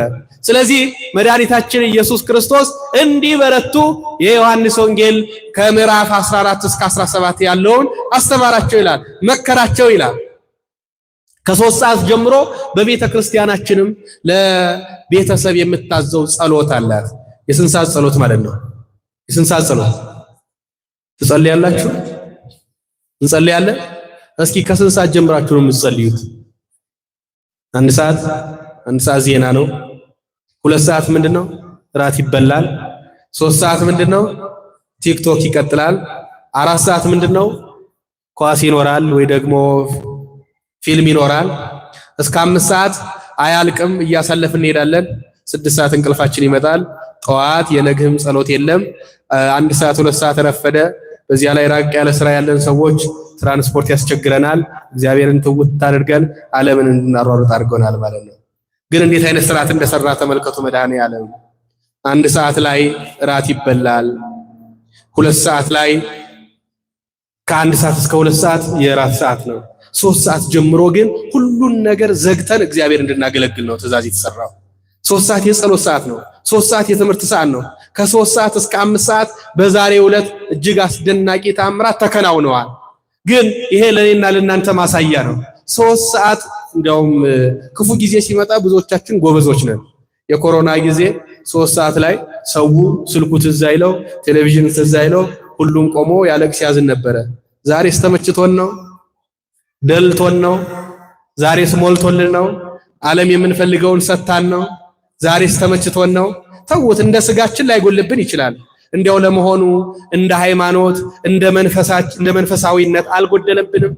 ስለዚህ መድኃኒታችን ኢየሱስ ክርስቶስ እንዲበረቱ የዮሐንስ ወንጌል ከምዕራፍ 14 እስከ 17 ያለውን አስተማራቸው ይላል፣ መከራቸው ይላል። ከ3 ሰዓት ጀምሮ በቤተ ክርስቲያናችንም ለቤተሰብ የምታዘው ጸሎት አላት። የስንት ሰዓት ጸሎት ማለት ነው? የስንት ሰዓት ጸሎት ትጸልያላችሁ? እንጸልያለን። እስኪ ከስንት ሰዓት ጀምራችሁ ነው የምትጸልዩት? 1 ሰዓት 1 ሰዓት ዜና ነው። 2 ሰዓት ምንድነው? ራት ይበላል። 3 ሰዓት ምንድነው? ቲክቶክ ይቀጥላል። 4 ሰዓት ምንድነው? ኳስ ይኖራል ወይ ደግሞ ፊልም ይኖራል። እስከ 5 ሰዓት አያልቅም እያሳለፍን እንሄዳለን። 6 ሰዓት እንቅልፋችን ይመጣል። ጠዋት የነግህም ጸሎት የለም። 1 ሰዓት 2 ሰዓት ረፈደ። በዚያ ላይ ራቅ ያለ ስራ ያለን ሰዎች ትራንስፖርት ያስቸግረናል። እግዚአብሔርን ትውት አድርገን ዓለምን እንድናሯሩጥ አድርገናል ማለት ነው። ግን እንዴት አይነት ስርዓት እንደሰራ ተመልከቱ። መድኃኔዓለም 1 ሰዓት ላይ ራት ይበላል። 2 ሰዓት ላይ ከ1 ሰዓት እስከ 2 ሰዓት የራት ሰዓት ነው። 3 ሰዓት ጀምሮ ግን ሁሉን ነገር ዘግተን እግዚአብሔር እንድናገለግል ነው ትእዛዝ የተሰራው። 3 ሰዓት የጸሎት ሰዓት ነው። 3 ሰዓት የትምህርት ሰዓት ነው። ከ3 ሰዓት እስከ 5 ሰዓት በዛሬው ዕለት እጅግ አስደናቂ ተአምራት ተከናውነዋል። ግን ይሄ ለኔና ለእናንተ ማሳያ ነው። 3 ሰዓት እንደውም ክፉ ጊዜ ሲመጣ ብዙዎቻችን ጎበዞች ነን። የኮሮና ጊዜ 3 ሰዓት ላይ ሰው ስልኩ ትዝ አይለው፣ ቴሌቪዥን ትዝ አይለው፣ ሁሉም ቆሞ ያለቅስ ያዝን ነበረ። ዛሬስ ተመችቶን ነው? ደልቶን ነው? ዛሬስ ሞልቶልን ነው? ዓለም የምንፈልገውን ሰጥታን ነው? ዛሬስ ተመችቶን ነው? ተውት። እንደ ስጋችን ላይ ጎልብን ይችላል። እንዲያው ለመሆኑ እንደ ሃይማኖት እንደ መንፈሳዊነት አልጎደለብንም?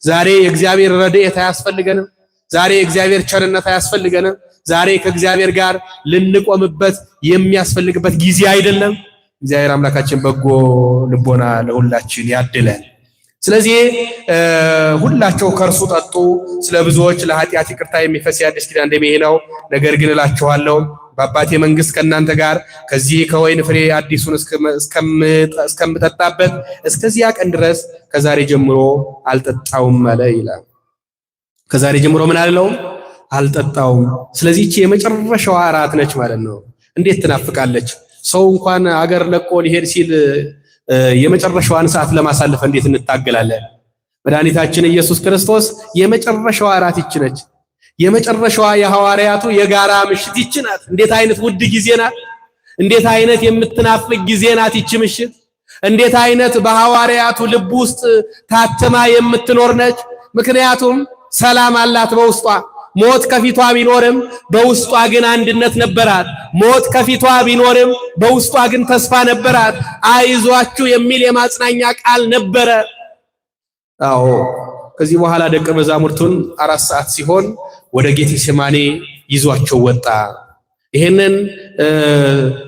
ዛሬ የእግዚአብሔር ረድኤት አያስፈልገንም? ዛሬ የእግዚአብሔር ቸርነት አያስፈልገንም? ዛሬ ከእግዚአብሔር ጋር ልንቆምበት የሚያስፈልግበት ጊዜ አይደለም? እግዚአብሔር አምላካችን በጎ ልቦና ለሁላችን ያድለን። ስለዚህ ሁላቸው ከርሱ ጠጡ፣ ስለ ብዙዎች ለኃጢአት ይቅርታ የሚፈስ የአዲስ ኪዳን ደሜ ነው። ነገር ግን እላችኋለሁ በአባቴ መንግሥት ከእናንተ ጋር ከዚህ ከወይን ፍሬ አዲሱን እስከምጠጣበት እስከዚያ ቀን ድረስ ከዛሬ ጀምሮ አልጠጣውም አለ ይላል። ከዛሬ ጀምሮ ምን አለውም? አልጠጣውም። ስለዚህ እቺ የመጨረሻዋ እራት ነች ማለት ነው። እንዴት ትናፍቃለች! ሰው እንኳን አገር ለቆ ሊሄድ ሲል የመጨረሻዋን ሰዓት ለማሳለፍ እንዴት እንታገላለን? መድኃኒታችን ኢየሱስ ክርስቶስ የመጨረሻዋ እራት ይች ነች። የመጨረሻዋ የሐዋርያቱ የጋራ ምሽት ይች ናት። እንዴት አይነት ውድ ጊዜ ናት! እንዴት አይነት የምትናፍቅ ጊዜ ናት ይች ምሽት! እንዴት አይነት በሐዋርያቱ ልብ ውስጥ ታተማ የምትኖር ነች! ምክንያቱም ሰላም አላት በውስጧ። ሞት ከፊቷ ቢኖርም በውስጧ ግን አንድነት ነበራት። ሞት ከፊቷ ቢኖርም በውስጧ ግን ተስፋ ነበራት። አይዟችሁ የሚል የማጽናኛ ቃል ነበረ። አዎ ከዚህ በኋላ ደቀ መዛሙርቱን 4 ሰዓት ሲሆን ወደ ጌቴሴማኒ ይዟቸው ወጣ። ይሄንን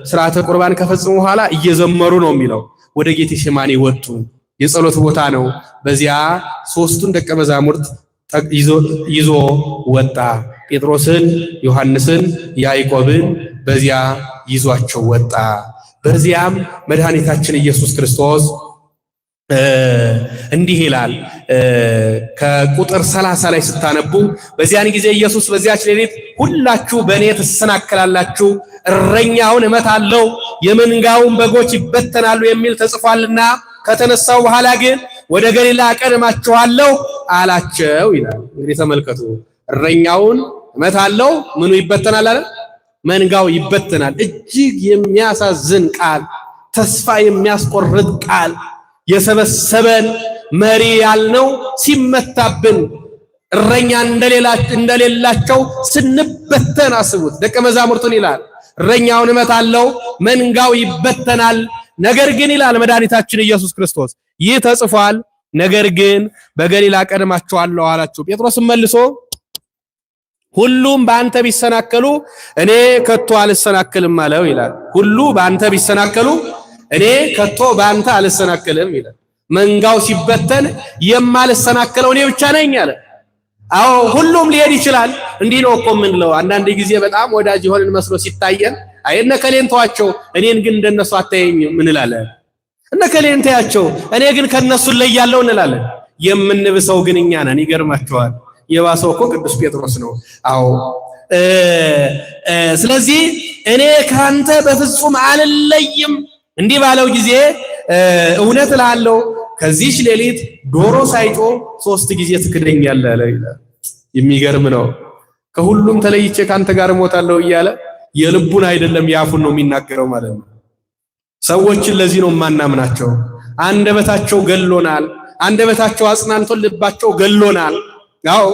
ሥርዓተ ቁርባን ከፈጸሙ በኋላ እየዘመሩ ነው የሚለው። ወደ ጌቴሴማኒ ወጡ። የጸሎት ቦታ ነው። በዚያ 3ቱን ደቀ መዛሙርት ይዞ ወጣ። ጴጥሮስን፣ ዮሐንስን፣ ያዕቆብን በዚያ ይዟቸው ወጣ። በዚያም መድኃኒታችን ኢየሱስ ክርስቶስ እንዲህ ይላል ከቁጥር 30 ላይ ስታነቡ በዚያን ጊዜ ኢየሱስ በዚያች ሌሊት ሁላችሁ በእኔ ትሰናከላላችሁ፣ እረኛውን እመታለሁ፣ የመንጋውን በጎች ይበተናሉ የሚል ተጽፏልና ከተነሳው በኋላ ግን ወደ ገሊላ አቀድማችኋለሁ አላቸው ይላል። እንግዲህ ተመልከቱ፣ እረኛውን እመታለሁ፣ ምኑ ይበተናል አለ? መንጋው ይበተናል። እጅግ የሚያሳዝን ቃል፣ ተስፋ የሚያስቆርጥ ቃል። የሰበሰበን መሪ ያልነው ሲመታብን፣ እረኛ እንደሌላቸው ስንበተን አስቡት። ደቀ መዛሙርቱን ይላል እረኛውን እመታለሁ፣ መንጋው ይበተናል። ነገር ግን ይላል መድኃኒታችን ኢየሱስ ክርስቶስ ይህ ተጽፏል፣ ነገር ግን በገሊላ ቀድማችኋለሁ አላቸው። ጴጥሮስም መልሶ ሁሉም በአንተ ቢሰናከሉ እኔ ከቶ አልሰናከልም አለው ይላል። ሁሉ በአንተ ቢሰናከሉ እኔ ከቶ ባንተ አልሰናከልም ይላል። መንጋው ሲበተን የማልሰናከለው እኔ ብቻ ነኝ አለ። አዎ ሁሉም ሊሄድ ይችላል። እንዲህ ነው እኮ የምንለው። አንዳንድ ጊዜ በጣም ወዳጅ የሆንን መስሎ ሲታየን አይ እነ ከሌን ተዋቸው እኔን ግን እንደነሱ አታየኝም እንላለን። እነ ከሌን ተያቸው እኔ ግን ከነሱ ለያለሁ እንላለን። የምንብሰው ግን እኛ ነን። ይገርማቸዋል። የባሰው እኮ ቅዱስ ጴጥሮስ ነው። አዎ ስለዚህ እኔ ካንተ በፍጹም አልለይም እንዲህ ባለው ጊዜ እውነት እልሃለሁ ከዚህች ሌሊት ዶሮ ሳይጮህ 3 ጊዜ ትክደኛለህ አለ ይላል። የሚገርም ነው። ከሁሉም ተለይቼ ካንተ ጋር እሞታለሁ እያለ የልቡን አይደለም ያፉን ነው የሚናገረው ማለት ነው። ሰዎችን ለዚህ ነው ማናምናቸው። አንደበታቸው ገሎናል። አንደበታቸው አጽናንቶን ልባቸው ገሎናል። ያው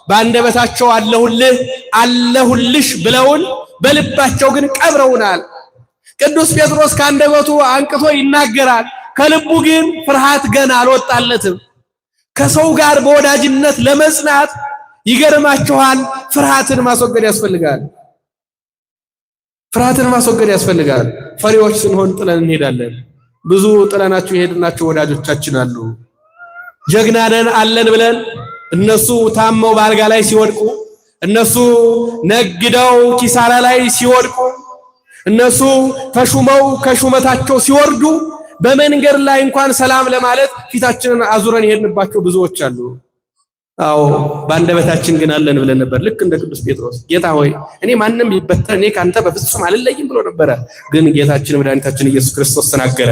በአንደበታቸው አለሁልህ አለሁልሽ ብለውን በልባቸው ግን ቀብረውናል። ቅዱስ ጴጥሮስ ከአንደበቱ አንቅቶ ይናገራል፣ ከልቡ ግን ፍርሃት ገና አልወጣለትም። ከሰው ጋር በወዳጅነት ለመጽናት ይገርማችኋል ፍርሃትን ማስወገድ ያስፈልጋል። ፍርሃትን ማስወገድ ያስፈልጋል። ፈሪዎች ስንሆን ጥለን እንሄዳለን። ብዙ ጥለናቸው የሄድናቸው ወዳጆቻችን አሉ። ጀግና ነን አለን ብለን እነሱ ታመው በአልጋ ላይ ሲወድቁ፣ እነሱ ነግደው ኪሳራ ላይ ሲወድቁ፣ እነሱ ተሹመው ከሹመታቸው ሲወርዱ በመንገድ ላይ እንኳን ሰላም ለማለት ፊታችንን አዙረን የሄድንባቸው ብዙዎች አሉ። አዎ በአንደበታችን ግን አለን ብለን ነበር። ልክ እንደ ቅዱስ ጴጥሮስ ጌታ ሆይ እኔ ማንም ቢበተን እኔ ካንተ በፍጹም አልለይም ብሎ ነበረ። ግን ጌታችን መድኃኒታችን ኢየሱስ ክርስቶስ ተናገረ፣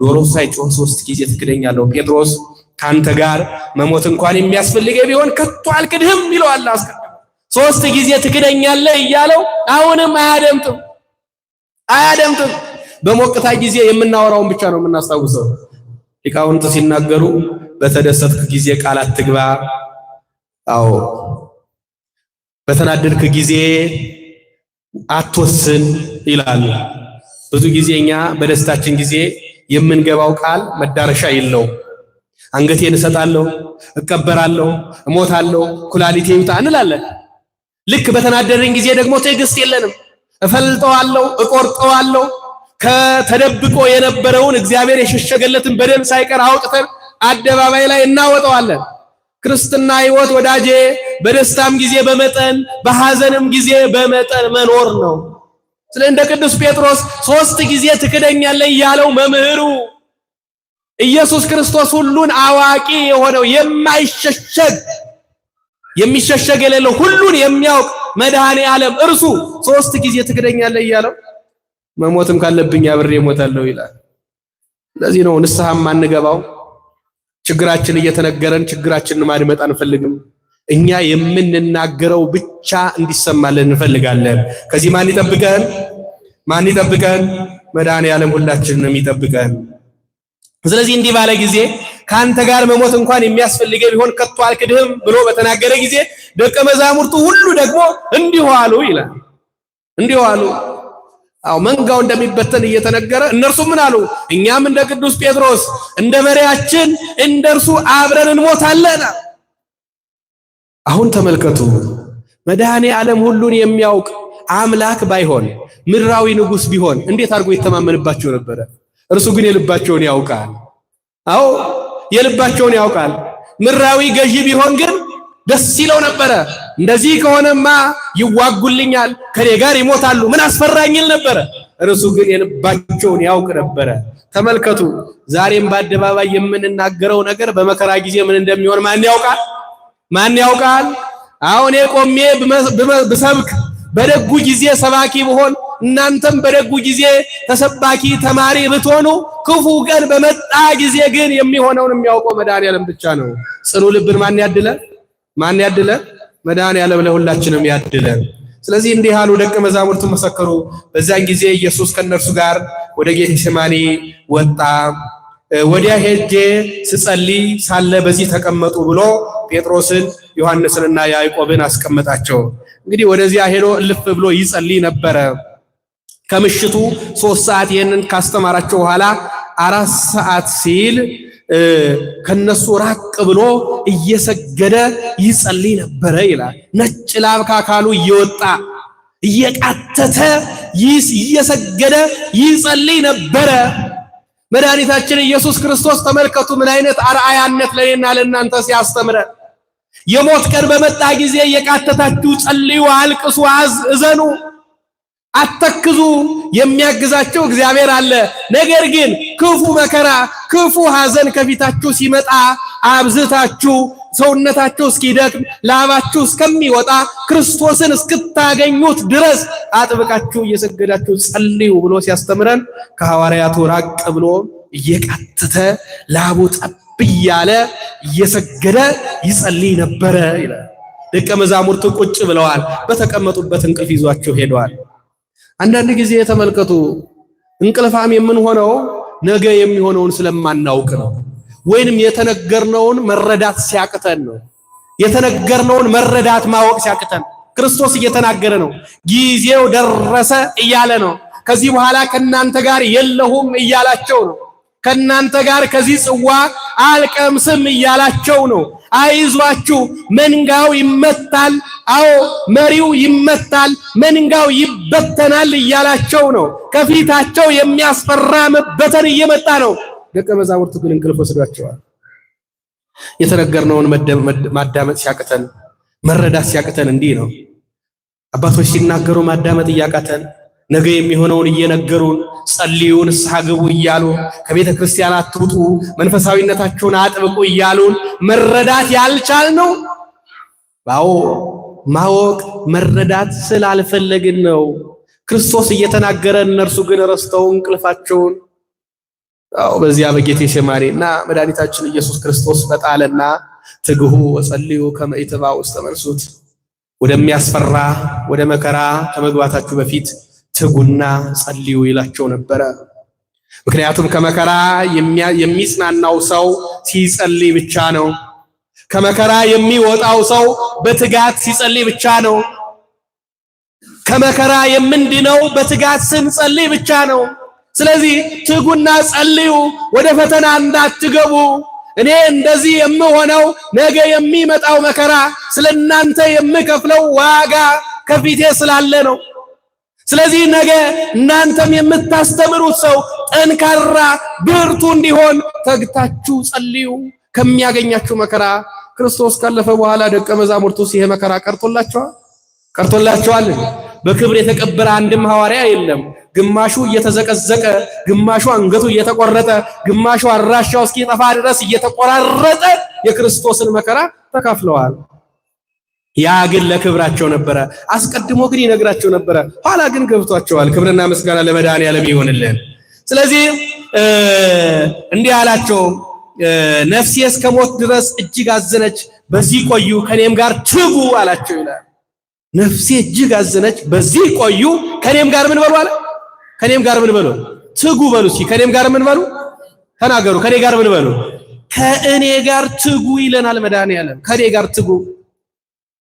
ዶሮ ሳይጮህ 3 ጊዜ ትክደኛለህ። ጴጥሮስ ካንተ ጋር መሞት እንኳን የሚያስፈልገኝ ቢሆን ከቶ አልክድህም ይለዋል። አስቀድሞ 3 ጊዜ ትክደኛለህ እያለው አሁንም አያደምጥም። በሞቅታ ጊዜ የምናወራውን ብቻ ነው የምናስታውሰው። ሊቃውንት ሲናገሩ በተደሰትክ ጊዜ ቃል አትግባ፣ አዎ በተናደድክ ጊዜ አትወስን ይላሉ። ብዙ ጊዜ እኛ በደስታችን ጊዜ የምንገባው ቃል መዳረሻ የለውም። አንገቴን እሰጣለሁ፣ እቀበራለሁ፣ እሞታለሁ፣ ኩላሊቴ ይውጣ እንላለን። ልክ በተናደድን ጊዜ ደግሞ ትዕግስት የለንም። እፈልጠዋለሁ፣ እቆርጠዋለሁ፣ ከተደብቆ የነበረውን እግዚአብሔር የሸሸገለትን በደም ሳይቀር አውጥተን አደባባይ ላይ እናወጣዋለን። ክርስትና ሕይወት ወዳጄ በደስታም ጊዜ በመጠን በሐዘንም ጊዜ በመጠን መኖር ነው። ስለዚህ እንደ ቅዱስ ጴጥሮስ 3 ጊዜ ትክደኛለህ ያለው መምህሩ ኢየሱስ ክርስቶስ ሁሉን አዋቂ የሆነው የሚሸሸግ የሌለው ሁሉን የሚያውቅ መድኃኔ ዓለም እርሱ 3 ጊዜ ትክደኛለህ ያለው መሞትም ካለብኝ አብሬ እሞታለሁ ይላል። ለዚህ ነው ንስሐም አንገባው። ችግራችን እየተነገረን ችግራችንን ማድመጥ አንፈልግም። እኛ የምንናገረው ብቻ እንዲሰማልን እንፈልጋለን። ከዚህ ማን ይጠብቀን? መድኃኔ ዓለም ሁላችንንም ይጠብቀን። ስለዚህ እንዲህ ባለ ጊዜ ካንተ ጋር መሞት እንኳን የሚያስፈልገው ቢሆን ከቶ አልክድህም ብሎ በተናገረ ጊዜ ደቀ መዛሙርቱ ሁሉ ደግሞ እንዲሁ አሉ ይላል። እንዲሁ አሉ። አው መንጋው እንደሚበተን እየተነገረ እነርሱ ምን አሉ? እኛም እንደ ቅዱስ ጴጥሮስ እንደ መሪያችን እንደርሱ አብረን እንሞታለን። አሁን ተመልከቱ፣ መድኃኔ ዓለም ሁሉን የሚያውቅ አምላክ ባይሆን ምድራዊ ንጉሥ ቢሆን እንዴት አድርጎ ይተማመንባቸው ነበረ? እርሱ ግን የልባቸውን ያውቃል። አዎ የልባቸውን ያውቃል። ምድራዊ ገዢ ቢሆን ግን ደስ ይለው ነበረ። እንደዚህ ከሆነማ ይዋጉልኛል፣ ከኔ ጋር ይሞታሉ፣ ምን አስፈራኝል ነበረ። እርሱ ግን የልባቸውን ያውቅ ነበረ። ተመልከቱ፣ ዛሬም በአደባባይ የምንናገረው ነገር በመከራ ጊዜ ምን እንደሚሆን ማን ያውቃል? አሁን ቆሜ ብሰብክ በደጉ ጊዜ ሰባኪ ብሆን እናንተም በደጉ ጊዜ ተሰባኪ ተማሪ ብትሆኑ ክፉ ቀን በመጣ ጊዜ ግን የሚሆነውን የሚያውቀው መድኃኔዓለም ብቻ ነው። ጽኑ ልብን ማን ያድለ? መድኃኔዓለም ለሁላችንም ያድለን። ስለዚህ እንዲህ አሉ ደቀ መዛሙርቱ መሰከሩ። በዛን ጊዜ ኢየሱስ ከነርሱ ጋር ወደ ጌቴሴማኒ ወጣ። ወዲያ ሄጄ ስጸልይ ሳለ በዚህ ተቀመጡ ብሎ ጴጥሮስን ዮሐንስንና ያዕቆብን አስቀመጣቸው። እንግዲህ ወደዚያ ሄዶ እልፍ ብሎ ይጸልይ ነበረ። ከምሽቱ 3 ሰዓት ይሄንን ካስተማራቸው በኋላ 4 ሰዓት ሲል ከነሱ ራቅ ብሎ እየሰገደ ይጸልይ ነበረ ይላል። ነጭ ላብ ከአካሉ እየወጣ እየቃተተ እየሰገደ ይጸልይ ነበረ። መድኃኒታችን ኢየሱስ ክርስቶስ ተመልከቱ ምን አይነት አርአያነት ለኔና ለእናንተ ሲያስተምረን። የሞት ቀን በመጣ ጊዜ የቃተታችሁ ጸልዩ፣ አልቅሱ፣ እዘኑ፣ አተክዙ፣ የሚያግዛቸው እግዚአብሔር አለ። ነገር ግን ክፉ መከራ፣ ክፉ ሐዘን ከፊታችሁ ሲመጣ አብዝታችሁ ሰውነታችሁ እስኪደክም ላባችሁ እስከሚወጣ ክርስቶስን እስክታገኙት ድረስ አጥብቃችሁ እየሰገዳችሁ ጸልዩ ብሎ ሲያስተምረን ከሐዋርያቱ ራቅ ብሎ እየቃተተ ላቡ ጠብ እያለ እየሰገደ ይጸልይ ነበረ ይላል። ደቀ መዛሙርቱ ቁጭ ብለዋል። በተቀመጡበት እንቅልፍ ይዟቸው ሄደዋል። አንዳንድ ጊዜ ተመልከቱ፣ እንቅልፋም የምንሆነው ነገ የሚሆነውን ስለማናውቅ ነው። ወይንም የተነገርነውን መረዳት ሲያቅተን ነው። የተነገርነውን መረዳት ማወቅ ሲያቅተን ክርስቶስ እየተናገረ ነው። ጊዜው ደረሰ እያለ ነው። ከዚህ በኋላ ከናንተ ጋር የለሁም እያላቸው ነው። ከናንተ ጋር ከዚህ ጽዋ አልቀምስም እያላቸው ነው። አይዟችሁ፣ መንጋው ይመታል፣ አዎ መሪው ይመታል፣ መንጋው ይበተናል እያላቸው ነው። ከፊታቸው የሚያስፈራ መበተን እየመጣ ነው። ደቀ መዛሙርቱ ግን እንቅልፍ ወስዷቸዋል። የተነገርነውን ማዳመጥ ሲያቅተን መረዳት ሲያቅተን እንዲህ ነው። አባቶች ሲናገሩ ማዳመጥ እያቃተን ነገ የሚሆነውን እየነገሩን ጸልዩ፣ ንስሐ ግቡ እያሉ ከቤተ ክርስቲያን አትውጡ፣ መንፈሳዊነታችሁን አጥብቁ እያሉን መረዳት ያልቻልነው ማወቅ መረዳት ስላልፈለግን ነው። ክርስቶስ እየተናገረ እነርሱ ግን ረስተው እንቅልፋቸውን በዚያ በጌቴሴማኒና መድኃኒታችን ኢየሱስ ክርስቶስ በጣለና ትግሁ ወጸልዩ ከመ ኢትባኡ ውስተ መንሱት፣ ወደሚያስፈራ ወደ መከራ ከመግባታችሁ በፊት ትጉና ጸልዩ ይላቸው ነበረ። ምክንያቱም ከመከራ የሚጽናናው ሰው ሲጸልይ ብቻ ነው። ከመከራ የሚወጣው ሰው በትጋት ሲጸልይ ብቻ ነው። ከመከራ የምንድነው በትጋት ስንጸልይ ብቻ ነው። ስለዚህ ትጉና ጸልዩ፣ ወደ ፈተና እንዳትገቡ። እኔ እንደዚህ የምሆነው ነገ የሚመጣው መከራ ስለናንተ የምከፍለው ዋጋ ከፊቴ ስላለ ነው። ስለዚህ ነገ እናንተም የምታስተምሩት ሰው ጠንካራ ብርቱ እንዲሆን ተግታችሁ ጸልዩ። ከሚያገኛችሁ መከራ ክርስቶስ ካለፈ በኋላ ደቀ መዛሙርቱስ ይሄ መከራ ቀርቶላቸዋል? በክብር የተቀበረ አንድም ሐዋርያ የለም። ግማሹ እየተዘቀዘቀ፣ ግማሹ አንገቱ እየተቆረጠ፣ ግማሹ አራሻው እስኪጠፋ ድረስ እየተቆራረጠ የክርስቶስን መከራ ተካፍለዋል። ያ ግን ለክብራቸው ነበረ። አስቀድሞ ግን ይነግራቸው ነበረ፣ ኋላ ግን ገብቷቸዋል። ክብርና ምስጋና ለመድኃኔዓለም ይሁንልን። ስለዚህ እንዲህ አላቸው፣ ነፍሴ እስከ ሞት ድረስ እጅግ አዘነች፣ በዚህ ቆዩ ከኔም ጋር ትጉ አላቸው ይላል። ነፍሴ እጅግ አዘነች፣ በዚህ ቆዩ ከኔም ጋር ምን በሉ አለ? ከኔም ጋር ምን በሉ? ትጉ በሉ። እስኪ ከኔም ጋር ምን በሉ? ተናገሩ። ከኔ ጋር ምን በሉ? ከእኔ ጋር ትጉ ይለናል መድኃኔዓለም። ከኔ ጋር ትጉ።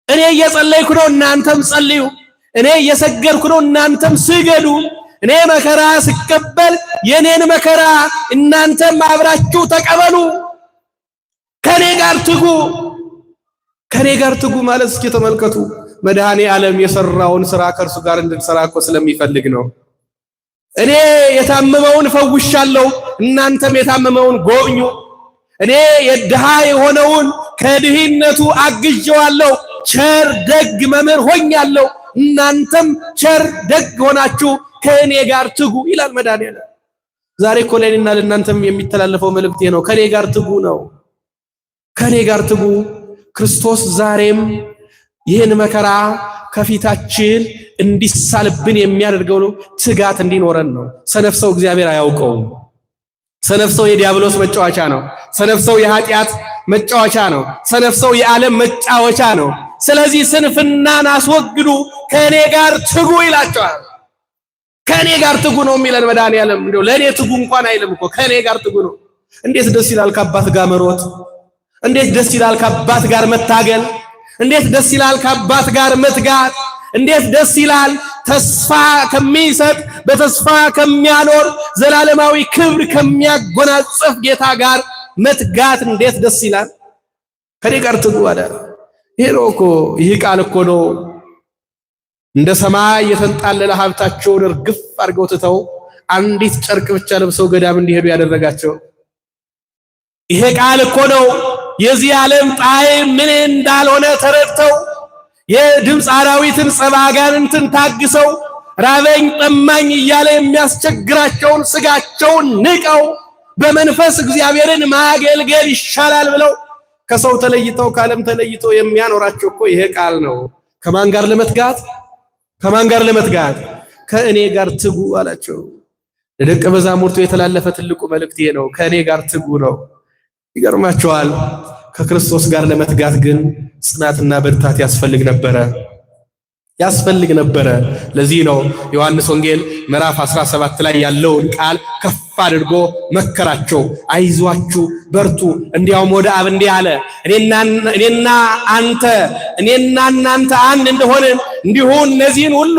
እኔ እየጸለይኩ ነው፣ እናንተም ጸልዩ። እኔ እየሰገድኩ ነው፣ እናንተም ስገዱ። እኔ መከራ ስቀበል የኔን መከራ እናንተም አብራችሁ ተቀበሉ። ከኔ ጋር ትጉ። ከኔ ጋር ትጉ ማለት እስኪ ተመልከቱ። መድኃኔዓለም የሰራውን ስራ ከእርሱ ጋር እንድንሰራ እኮ ስለሚፈልግ ነው። እኔ የታመመውን ፈውሻለሁ፣ እናንተም የታመመውን ጎብኙ። እኔ የድሃ የሆነውን ከድህነቱ አግዤዋለሁ፣ ቸር ደግ መምህር ሆኛለሁ፣ እናንተም ቸር ደግ ሆናችሁ ከእኔ ጋር ትጉ ይላል መድኃኔዓለም። ዛሬ እኮ ለእኔና ለእናንተም የሚተላለፈው መልእክት ነው። ከኔ ጋር ትጉ ነው። ከኔ ጋር ትጉ። ክርስቶስ ዛሬም ይህን መከራ ከፊታችን እንዲሳልብን የሚያደርገው ነው ትጋት እንዲኖረን ነው። ሰነፍ ሰው እግዚአብሔር አያውቀውም። ሰነፍ ሰው የዲያብሎስ መጫወቻ ነው። ሰነፍ ሰው የኃጢአት መጫወቻ ነው። ሰነፍ ሰው የዓለም መጫወቻ ነው። ስለዚህ ስንፍናን አስወግዱ፣ ከኔ ጋር ትጉ ይላቸዋል። ከኔ ጋር ትጉ ነው የሚለን መድኃኔዓለም። እንደው ለኔ ትጉ እንኳን አይልም እኮ ከኔ ጋር ትጉ ነው። እንዴት ደስ ይላል ከአባት ጋር መሮጥ! እንዴት ደስ ይላል ከአባት ጋር መታገል! እንዴት ደስ ይላል ከአባት ጋር መትጋት! እንዴት ደስ ይላል ተስፋ ከሚሰጥ በተስፋ ከሚያኖር ዘላለማዊ ክብር ከሚያጎናጽፍ ጌታ ጋር መትጋት እንዴት ደስ ይላል! ከኔ ጋር ትጉ አለ። ይሄ ነው እኮ ይህ ቃል እኮ ነው እንደ ሰማይ የተንጣለለ ሀብታቸውን እርግፍ አድርገው ትተው አንዲት ጨርቅ ብቻ ለብሰው ገዳም እንዲሄዱ ያደረጋቸው። ይሄ ቃል እኮ ነው የዚህ ዓለም ጣዕም ምን እንዳልሆነ ተረድተው የድምፅ አራዊትን ጸባ አጋንንትን ታግሰው ራበኝ ጠማኝ እያለ የሚያስቸግራቸውን ስጋቸውን ንቀው በመንፈስ እግዚአብሔርን ማገልገል ይሻላል ብለው ከሰው ተለይተው ከዓለም ተለይተው የሚያኖራቸው እኮ ይሄ ቃል ነው። ከማን ጋር ለመትጋት? ከማን ጋር ለመትጋት? ከእኔ ጋር ትጉ አላቸው። ለደቀ መዛሙርቱ የተላለፈ ትልቁ መልእክት ይሄ ነው። ከእኔ ጋር ትጉ ነው። ይገርማቸዋል። ከክርስቶስ ጋር ለመትጋት ግን ጽናትና ብርታት ያስፈልግ ነበረ። ለዚህ ነው ዮሐንስ ወንጌል ምዕራፍ 17 ላይ ያለውን ቃል ከፍ አድርጎ መከራቸው። አይዟችሁ በርቱ፣ እንዲያውም ወደ አብ እንዲህ አለ፣ እኔና እናንተ አንድ እንደሆንን እንዲሁ እነዚህን ሁሉ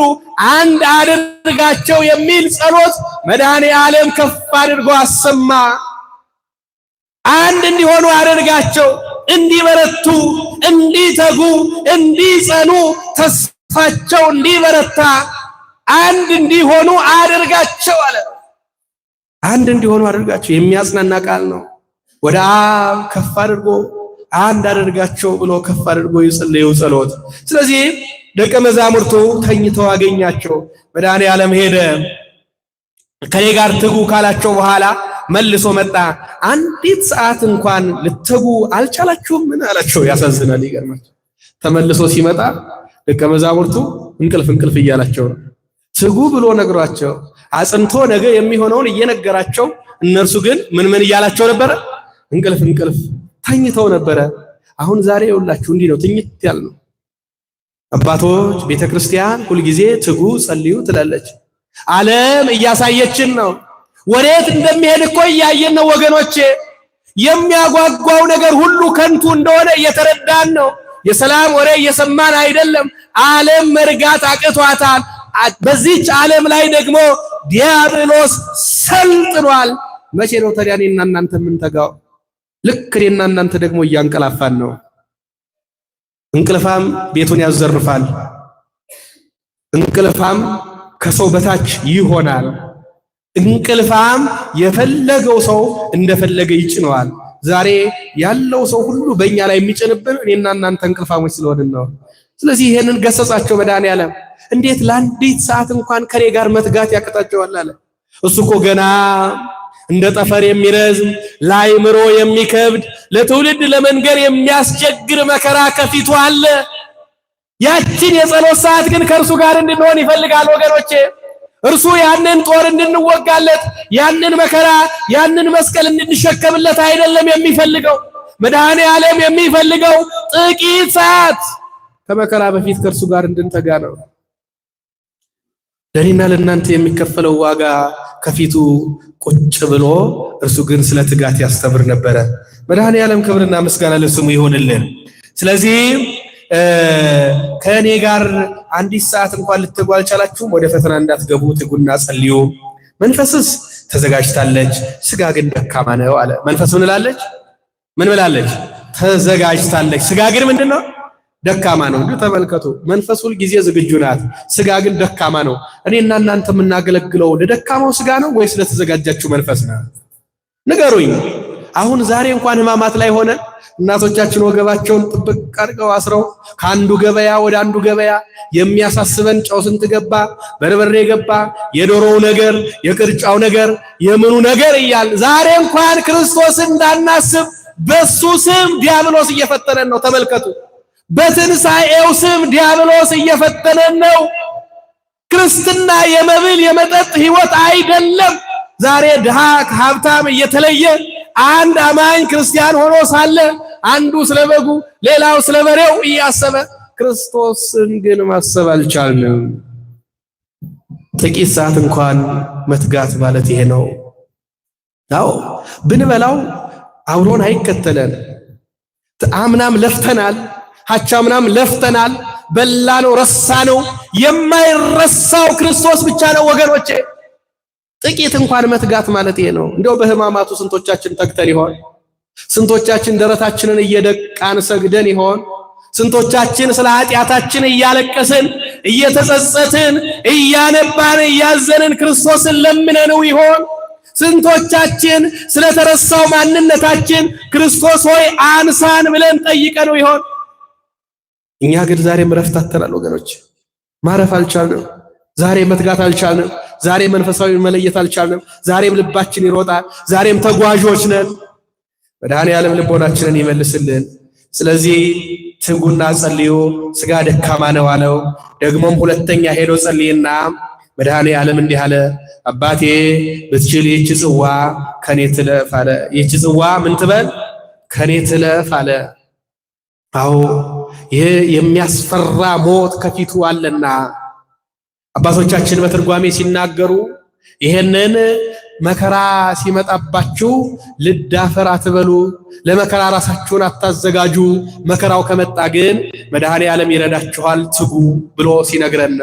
አንድ አድርጋቸው የሚል ጸሎት መድኃኔ ዓለም ከፍ አድርጎ አሰማ። አንድ እንዲሆኑ አድርጋቸው፣ እንዲበረቱ፣ እንዲተጉ፣ እንዲጸኑ፣ ተስፋቸው እንዲበረታ አንድ እንዲሆኑ አድርጋቸው አለ። አንድ እንዲሆኑ አድርጋቸው የሚያጽናና ቃል ነው። ወደ አብ ከፍ አድርጎ አንድ አድርጋቸው ብሎ ከፍ አድርጎ የጸለየው ጸሎት። ስለዚህ ደቀ መዛሙርቱ ተኝተው አገኛቸው። መድኃኔ ዓለም ሄደ። ከኔ ጋር ትጉ ካላቸው በኋላ መልሶ መጣ። አንዲት ሰዓት እንኳን ልትጉ አልቻላችሁም? ምን አላቸው? ያሳዝናል፣ ይገርማል። ተመልሶ ሲመጣ ደቀ መዛሙርቱ እንቅልፍ እያላቸው ነው። ትጉ ብሎ ነግሯቸው አጽንቶ ነገ የሚሆነውን እየነገራቸው እነርሱ ግን ምን እያላቸው ነበረ? እንቅልፍ ተኝተው ነበረ። አሁን ዛሬ ይውላችሁ እንዲህ ነው፣ ትኝት ያልነው። አባቶች ቤተክርስቲያን ሁልጊዜ ትጉ ጸልዩ ትላለች። ዓለም እያሳየችን ነው። ወዴት እንደሚሄድ እኮ እያየን ነው ወገኖቼ። የሚያጓጓው ነገር ሁሉ ከንቱ እንደሆነ እየተረዳን ነው። የሰላም ወሬ እየሰማን አይደለም። ዓለም መርጋት አቅቷታል። በዚህች ዓለም ላይ ደግሞ ዲያብሎስ ሰልጥኗል። መቼ ነው ታዲያ እኔና እናንተ የምንተጋው? ልክ እኔና እናንተ ደግሞ እያንቀላፋን ነው። እንቅልፋም ቤቱን ያዘርፋል። እንቅልፋም ከሰው በታች ይሆናል። እንቅልፋም የፈለገው ሰው እንደፈለገ ይጭነዋል። ዛሬ ያለው ሰው ሁሉ በእኛ ላይ የሚጭንብን እኔና እናንተ እንቅልፋሞች ስለሆንን ነው። ስለዚህ ይሄንን ገሰጻቸው መድኃኔዓለም። እንዴት ለአንዲት ሰዓት እንኳን ከኔ ጋር መትጋት ያቅታቸዋል አለ። እሱ እኮ ገና እንደ ጠፈር የሚረዝም ለአእምሮ የሚከብድ ለትውልድ ለመንገር የሚያስቸግር መከራ ከፊቱ አለ። ያችን የጸሎት ሰዓት ግን ከእርሱ ጋር እንድንሆን ይፈልጋል ወገኖቼ። እርሱ ያንን ጦር እንድንወጋለት፣ ያንን መከራ፣ ያንን መስቀል እንድንሸከምለት አይደለም የሚፈልገው። መድኃኔዓለም የሚፈልገው ጥቂት ሰዓት ከመከራ በፊት ከእርሱ ጋር እንድንተጋ ነው። ለኔና ለእናንተ የሚከፈለው ዋጋ ከፊቱ ቁጭ ብሎ እርሱ ግን ስለ ትጋት ያስተምር ነበረ። መድኃኔዓለም ክብርና ምስጋና ለስሙ ይሆንልን። ስለዚህ ከእኔ ጋር አንዲት ሰዓት እንኳን ልትጉ አልቻላችሁም? ወደ ፈተና እንዳትገቡ ትጉና ጸልዩ። መንፈስስ ተዘጋጅታለች፣ ስጋ ግን ደካማ ነው አለ። መንፈስ ምን ብላለች? ተዘጋጅታለች። ስጋ ግን ምንድነው? ደካማ ነው። እንዴ ተመልከቱ። መንፈስ ሁል ጊዜ ዝግጁ ናት፣ ስጋ ግን ደካማ ነው። እኔና እናንተ የምናገለግለው ለደካማው ስጋ ነው ወይስ ለተዘጋጃችሁ መንፈስ ነው? ንገሩኝ። አሁን ዛሬ እንኳን ሕማማት ላይ ሆነ እናቶቻችን ወገባቸውን ጥብቅ አድርገው አስረው ከአንዱ ገበያ ወደ አንዱ ገበያ የሚያሳስበን ጨው ስንት ገባ፣ በርበሬ ገባ፣ የዶሮው ነገር፣ የቅርጫው ነገር፣ የምኑ ነገር እያል ዛሬ እንኳን ክርስቶስን እንዳናስብ በሱ ስም ዲያብሎስ እየፈተነን ነው። ተመልከቱ። በትንሣኤው ስም ዲያብሎስ እየፈተነን ነው። ክርስትና የመብል የመጠጥ ህይወት አይደለም። ዛሬ ድሃ ከሀብታም እየተለየ አንድ አማኝ ክርስቲያን ሆኖ ሳለ አንዱ ስለበጉ ሌላው ስለበሬው እያሰበ ክርስቶስን ግን ማሰብ አልቻልንም። ጥቂት ሰዓት እንኳን መትጋት ማለት ይሄ ነው። አዎ ብንበላው አብሮን አይከተለን። አምናም ለፍተናል፣ ሐቻምናም ለፍተናል፣ በላነው፣ ረሳነው። የማይረሳው ክርስቶስ ብቻ ነው ወገኖቼ። ጥቂት እንኳን መትጋት ማለት ይሄ ነው። እንደው በሕማማቱ ስንቶቻችን ተግተን ይሆን? ስንቶቻችን ደረታችንን እየደቃን ሰግደን ይሆን? ስንቶቻችን ስለ ኃጢአታችን እያለቀስን እየተጸጸትን እያነባን እያዘንን ክርስቶስን ለምነነው ይሆን? ስንቶቻችን ስለተረሳው ማንነታችን ክርስቶስ ሆይ አንሳን ብለን ጠይቀነው ይሆን? እኛ ግን ዛሬም ረፍት አጥተናል ወገኖች። ማረፍ አልቻልንም። ዛሬ መትጋት አልቻልንም። ዛሬ መንፈሳዊ መለየት አልቻልንም። ዛሬም ልባችን ይሮጣል። ዛሬም ተጓዦች ነን። መድኃኔዓለም ልቦናችንን ይመልስልን። ስለዚህ ትጉና ጸልዩ፣ ሥጋ ደካማ ነው አለው። ደግሞም ሁለተኛ ሄዶ ጸልይና መድኃኔዓለም እንዲህ አለ፣ አባቴ ብትችል ይህች ጽዋ ከኔ ትለፍ አለ። ይህች ጽዋ ምን ትበል? ከኔ ትለፍ አለ። አዎ ይህ የሚያስፈራ ሞት ከፊቱ አለና አባቶቻችን በትርጓሜ ሲናገሩ ይሄንን መከራ ሲመጣባችሁ ልዳፈር አትበሉ፣ ለመከራ ራሳችሁን አታዘጋጁ፣ መከራው ከመጣ ግን መድኃኔዓለም ይረዳችኋል ትጉ ብሎ ሲነግረን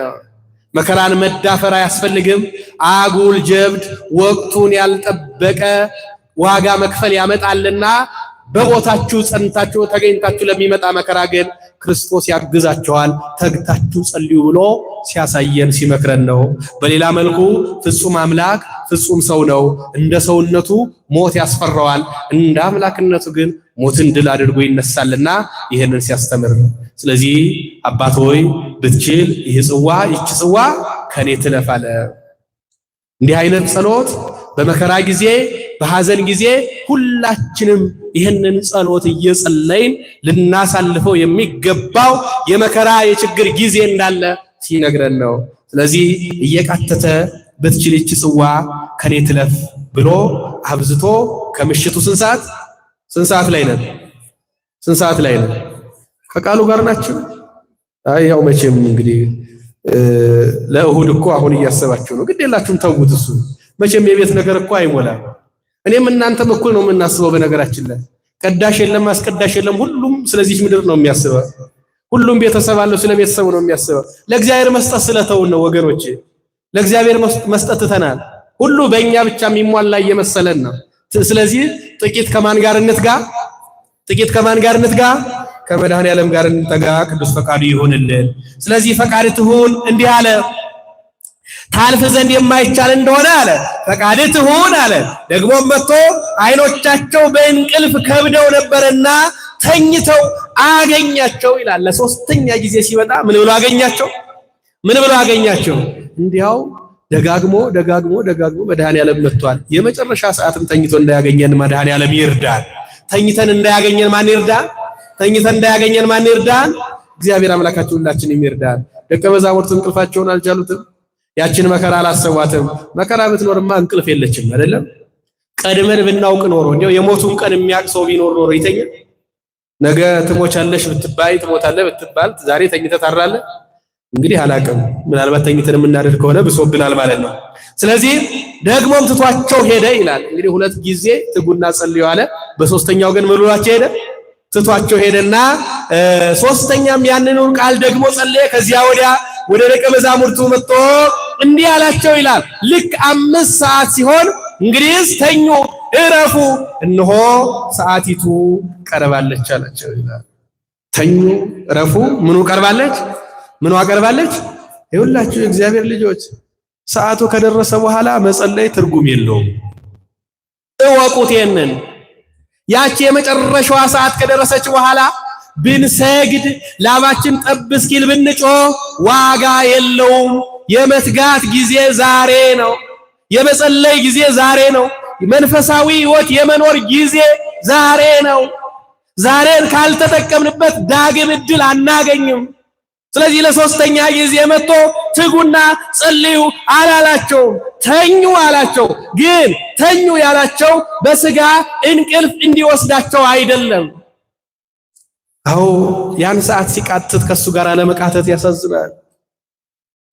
መከራን መዳፈር አያስፈልግም። አጉል ጀብድ ወቅቱን ያልጠበቀ ዋጋ መክፈል ያመጣልና በቦታችሁ ጸንታችሁ ተገኝታችሁ ለሚመጣ መከራ ግን ክርስቶስ ያግዛችኋል፣ ተግታችሁ ጸልዩ ብሎ ሲያሳየን ሲመክረን ነው። በሌላ መልኩ ፍጹም አምላክ ፍጹም ሰው ነው። እንደ ሰውነቱ ሞት ያስፈራዋል፣ እንደ አምላክነቱ ግን ሞትን ድል አድርጎ ይነሳልና ይሄንን ሲያስተምር፣ ስለዚህ አባት ሆይ ብትችል ይህች ጽዋ ከኔ ትለፍ አለ። እንዲህ አይነት ጸሎት በመከራ ጊዜ በሐዘን ጊዜ ሁላችንም ይህንን ጸሎት እየጸለይን ልናሳልፈው የሚገባው የመከራ የችግር ጊዜ እንዳለ ሲነግረን ነው። ስለዚህ እየቃተተ ብትችል ይህች ጽዋ ከኔ ትለፍ ብሎ አብዝቶ ከምሽቱ ስንት ሰዓት ላይ ነን? ስንት ሰዓት ላይ ነን? ከቃሉ ጋር ናችሁ? አይ ያው መቼም እንግዲህ ለእሁድ እኮ አሁን እያሰባችሁ ነው። ግድ የላችሁም ተውት። እሱ መቼም የቤት ነገር እኮ አይሞላም። እኔም እናንተም እኩል ነው የምናስበው። በነገራችን ላይ ቀዳሽ የለም አስቀዳሽ የለም። ሁሉም ስለዚህ ምድር ነው የሚያስበው። ሁሉም ቤተሰብ አለው፣ ስለ ቤተሰቡ ነው የሚያስበው። ለእግዚአብሔር መስጠት ስለተውን ነው ወገኖቼ። ለእግዚአብሔር መስጠት ትተናል። ሁሉ በእኛ ብቻ የሚሟላ እየመሰለን ነው። ስለዚህ ጥቂት ከማን ጋር እንትጋ? ከመድኃኔዓለም ጋር እንጠጋ። ቅዱስ ፈቃዱ ይሁንልን። ስለዚህ ፈቃድ ትሁን እንዲህ አለ። ታልፍ ዘንድ የማይቻል እንደሆነ አለ ፈቃድ ትሁን አለ። ደግሞ መጥቶ ዓይኖቻቸው በእንቅልፍ ከብደው ነበርና ተኝተው አገኛቸው ይላል። ለሶስተኛ ጊዜ ሲመጣ ምን ብሎ አገኛቸው? እንዲያው ደጋግሞ መድኃኔዓለም መጥቷል። የመጨረሻ ሰዓትም ተኝቶ እንዳያገኘን መድኃኔዓለም ይርዳን። ተኝተን እንዳያገኘን ማን ይርዳን? እግዚአብሔር አምላካችን ሁላችንም ይርዳን። ደቀ መዛሙርቱ እንቅልፋቸውን አልቻሉትም። ያችን መከራ አላሰቧትም። መከራ ብትኖርማ እንቅልፍ የለችም አይደለም። ቀድመን ብናውቅ ኖሮ እንደው የሞቱን ቀን የሚያውቅ ሰው ቢኖር ኖሮ ይተኛ። ነገ ትሞቻለሽ ትሞታለህ ብትባል ዛሬ ተኝተህ ታድራለህ? እንግዲህ አላቅም። ምናልባት ተኝተን የምናደር ከሆነ ብሶብናል ማለት ነው። ስለዚህ ደግሞም ትቷቸው ሄደ ይላል። እንግዲህ ሁለት ጊዜ ትጉና ጸልዩ አለ። በሶስተኛው ግን ምሉላቸው ሄደ፣ ትቷቸው ሄደና ሶስተኛም ያንኑ ቃል ደግሞ ጸለየ። ከዚያ ወዲያ ወደ ደቀ መዛሙርቱ መጥቶ እንዲህ አላቸው ይላል። ልክ 5 ሰዓት ሲሆን እንግዲህስ ተኙ እረፉ፣ እነሆ ሰዓቲቱ ቀርባለች አላቸው ይላል። ተኙ እረፉ። ምኑ ቀርባለች? ይኸውላችሁ እግዚአብሔር ልጆች ሰዓቱ ከደረሰ በኋላ መጸለይ ትርጉም የለውም። እወቁት ይሄንን። ያቺ የመጨረሻዋ ሰዓት ከደረሰች በኋላ ብንሰግድ ላባችን ጠብ እስኪል ብንጮህ ዋጋ የለውም። የመትጋት ጊዜ ዛሬ ነው። የመጸለይ ጊዜ ዛሬ ነው። መንፈሳዊ ሕይወት የመኖር ጊዜ ዛሬ ነው። ዛሬን ካልተጠቀምንበት ዳግም እድል አናገኝም። ስለዚህ ለሶስተኛ ጊዜ መጥቶ ትጉና ጸልዩ አላላቸው፣ ተኙ አላቸው። ግን ተኙ ያላቸው በስጋ እንቅልፍ እንዲወስዳቸው አይደለም። አዎ ያን ሰዓት ሲቃትት ከሱ ጋር አለመቃተት ያሳዝናል።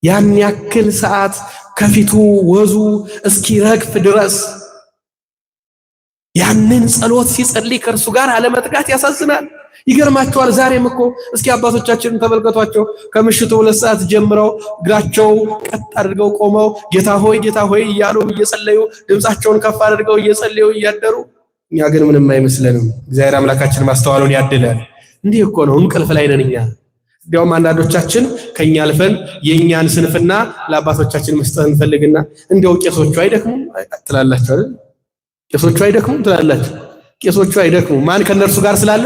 ያን ያክል ሰዓት ከፊቱ ወዙ እስኪረግፍ ድረስ ያንን ጸሎት ሲጸልይ ከእርሱ ጋር አለመትጋት ያሳዝናል። ይገርማቸዋል። ዛሬም እኮ እስኪ አባቶቻችንን ተመልከቷቸው። ከምሽቱ 2 ሰዓት ጀምረው እግራቸው ቀጥ አድርገው ቆመው ጌታ ሆይ እያሉ እየጸለዩ ድምፃቸውን ከፍ አድርገው እየጸለዩ እያደሩ፣ እኛ ግን ምንም አይመስለንም። እግዚአብሔር አምላካችን ማስተዋሉን ያድለን። እንዲህ እኮ ነው እንቅልፍ ላይ ነን እኛ። እንዲያውም አንዳንዶቻችን ከኛ አልፈን የኛን ስንፍና ለአባቶቻችን መስጠት እንፈልግና እንዲያው ቄሶቹ አይደክሙም ትላላችሁ አይደል? ቄሶቹ አይደክሙም ትላላችሁ። ቄሶቹ አይደክሙም። ማን ከነርሱ ጋር ስላለ?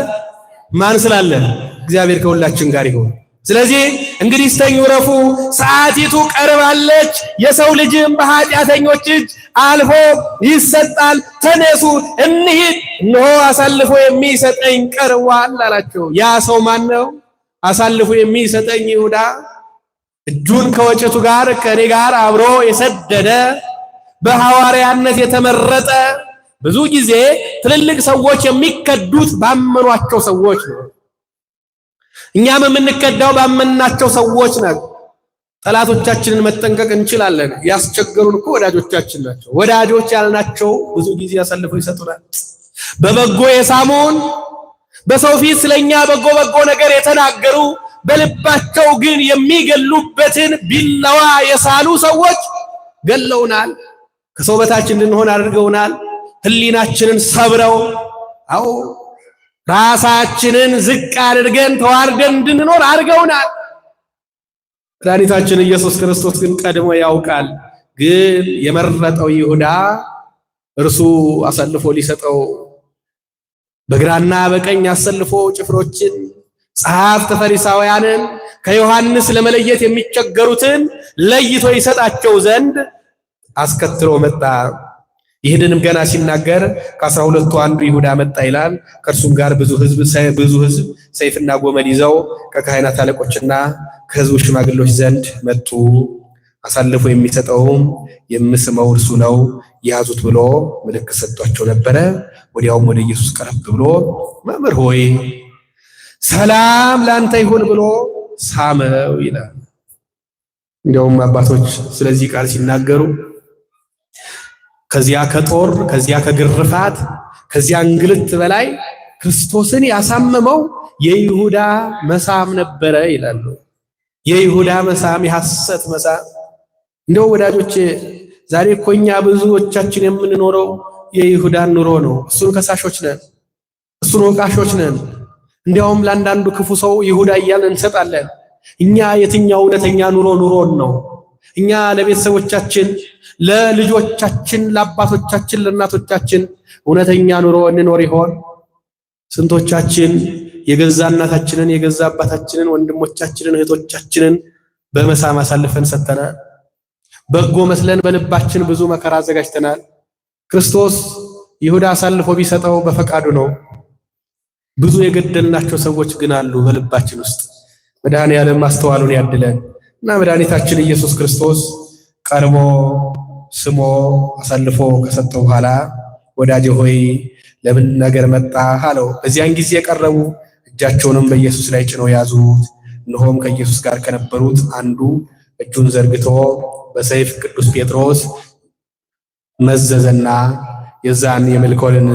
ማን ስላለ? እግዚአብሔር ከሁላችን ጋር ይሁን። ስለዚህ እንግዲህ ተኙ ረፉ፣ ሰዓቲቱ ቀርባለች፣ የሰው ልጅም በኃጢአተኞች እጅ አልፎ ይሰጣል። ተነሱ እንሂድ፣ እነሆ አሳልፎ የሚሰጠኝ ቀርቧል አላቸው። ያ ሰው ማን ነው? አሳልፎ የሚሰጠኝ ይሁዳ፣ እጁን ከወጭቱ ጋር ከኔ ጋር አብሮ የሰደደ በሐዋርያነት የተመረጠ። ብዙ ጊዜ ትልልቅ ሰዎች የሚከዱት ባመኗቸው ሰዎች ነው። እኛም የምንከዳው ባመናቸው ሰዎች ነው። ጠላቶቻችንን መጠንቀቅ እንችላለን። ያስቸገሩን እኮ ወዳጆቻችን ናቸው። ወዳጆች ያልናቸው ብዙ ጊዜ አሳልፈው ይሰጡናል። በበጎ የሳሙን፣ በሰው ፊት ስለኛ በጎ ነገር የተናገሩ፣ በልባቸው ግን የሚገሉበትን ቢላዋ የሳሉ ሰዎች ገለውናል። ከሰው በታች እንድንሆን አድርገውናል። ህሊናችንን ሰብረው ራሳችንን ዝቅ አድርገን ተዋርደን እንድንኖር አድርገውናል። መድኃኒታችን ኢየሱስ ክርስቶስ ግን ቀድሞ ያውቃል። ግን የመረጠው ይሁዳ እርሱ አሳልፎ ሊሰጠው በግራና በቀኝ አሰልፎ ጭፍሮችን፣ ጸሐፍት ፈሪሳውያንን ከዮሐንስ ለመለየት የሚቸገሩትን ለይቶ ይሰጣቸው ዘንድ አስከትሎ መጣ። ይህንንም ገና ሲናገር ከ12ቱ አንዱ ይሁዳ መጣ ይላል። ከእርሱም ጋር ብዙ ሕዝብ ሰይፍና ጎመድ ይዘው ከካህናት አለቆችና ከሕዝቡ ሽማግሌዎች ዘንድ መጡ። አሳልፎ የሚሰጠውም የምስመው እርሱ ነው፣ ያዙት ብሎ ምልክት ሰጥቷቸው ነበረ። ወዲያውም ወደ ኢየሱስ ቀረብ ብሎ መምህር ሆይ ሰላም ላንተ ይሁን ብሎ ሳመው ይላል። እንዲያውም አባቶች ስለዚህ ቃል ሲናገሩ ከዚያ ከጦር ከዚያ ከግርፋት ከዚያ እንግልት በላይ ክርስቶስን ያሳመመው የይሁዳ መሳም ነበረ ይላሉ። የይሁዳ መሳም፣ የሐሰት መሳም። እንደው ወዳጆቼ ዛሬ እኮ እኛ ብዙዎቻችን የምንኖረው የይሁዳን ኑሮ ነው። እሱን ከሳሾች ነን፣ እሱን ወቃሾች ነን። እንዲያውም ለአንዳንዱ ክፉ ሰው ይሁዳ እያልን እንሰጣለን። እኛ የትኛው እውነተኛ ኑሮን ነው? እኛ ለቤተሰቦቻችን፣ ለልጆቻችን፣ ለአባቶቻችን፣ ለእናቶቻችን እውነተኛ ኑሮ እንኖር ይሆን? ስንቶቻችን የገዛ እናታችንን፣ የገዛ አባታችንን፣ ወንድሞቻችንን፣ እህቶቻችንን በመሳም አሳልፈን ሰጥተናል። በጎ መስለን በልባችን ብዙ መከራ አዘጋጅተናል። ክርስቶስ ይሁዳ አሳልፎ ቢሰጠው በፈቃዱ ነው። ብዙ የገደልናቸው ሰዎች ግን አሉ በልባችን ውስጥ። መድኃኔዓለም ማስተዋሉን ያድለን እና መድኃኒታችን ኢየሱስ ክርስቶስ ቀርቦ ስሞ አሳልፎ ከሰጠው በኋላ ወዳጄ ሆይ ለምን ነገር መጣህ አለው። በዚያን ጊዜ የቀረቡ እጃቸውንም በኢየሱስ ላይ ጭነው ያዙት። እነሆም ከኢየሱስ ጋር ከነበሩት አንዱ እጁን ዘርግቶ በሰይፍ ቅዱስ ጴጥሮስ መዘዘና የዛን የመልኮልን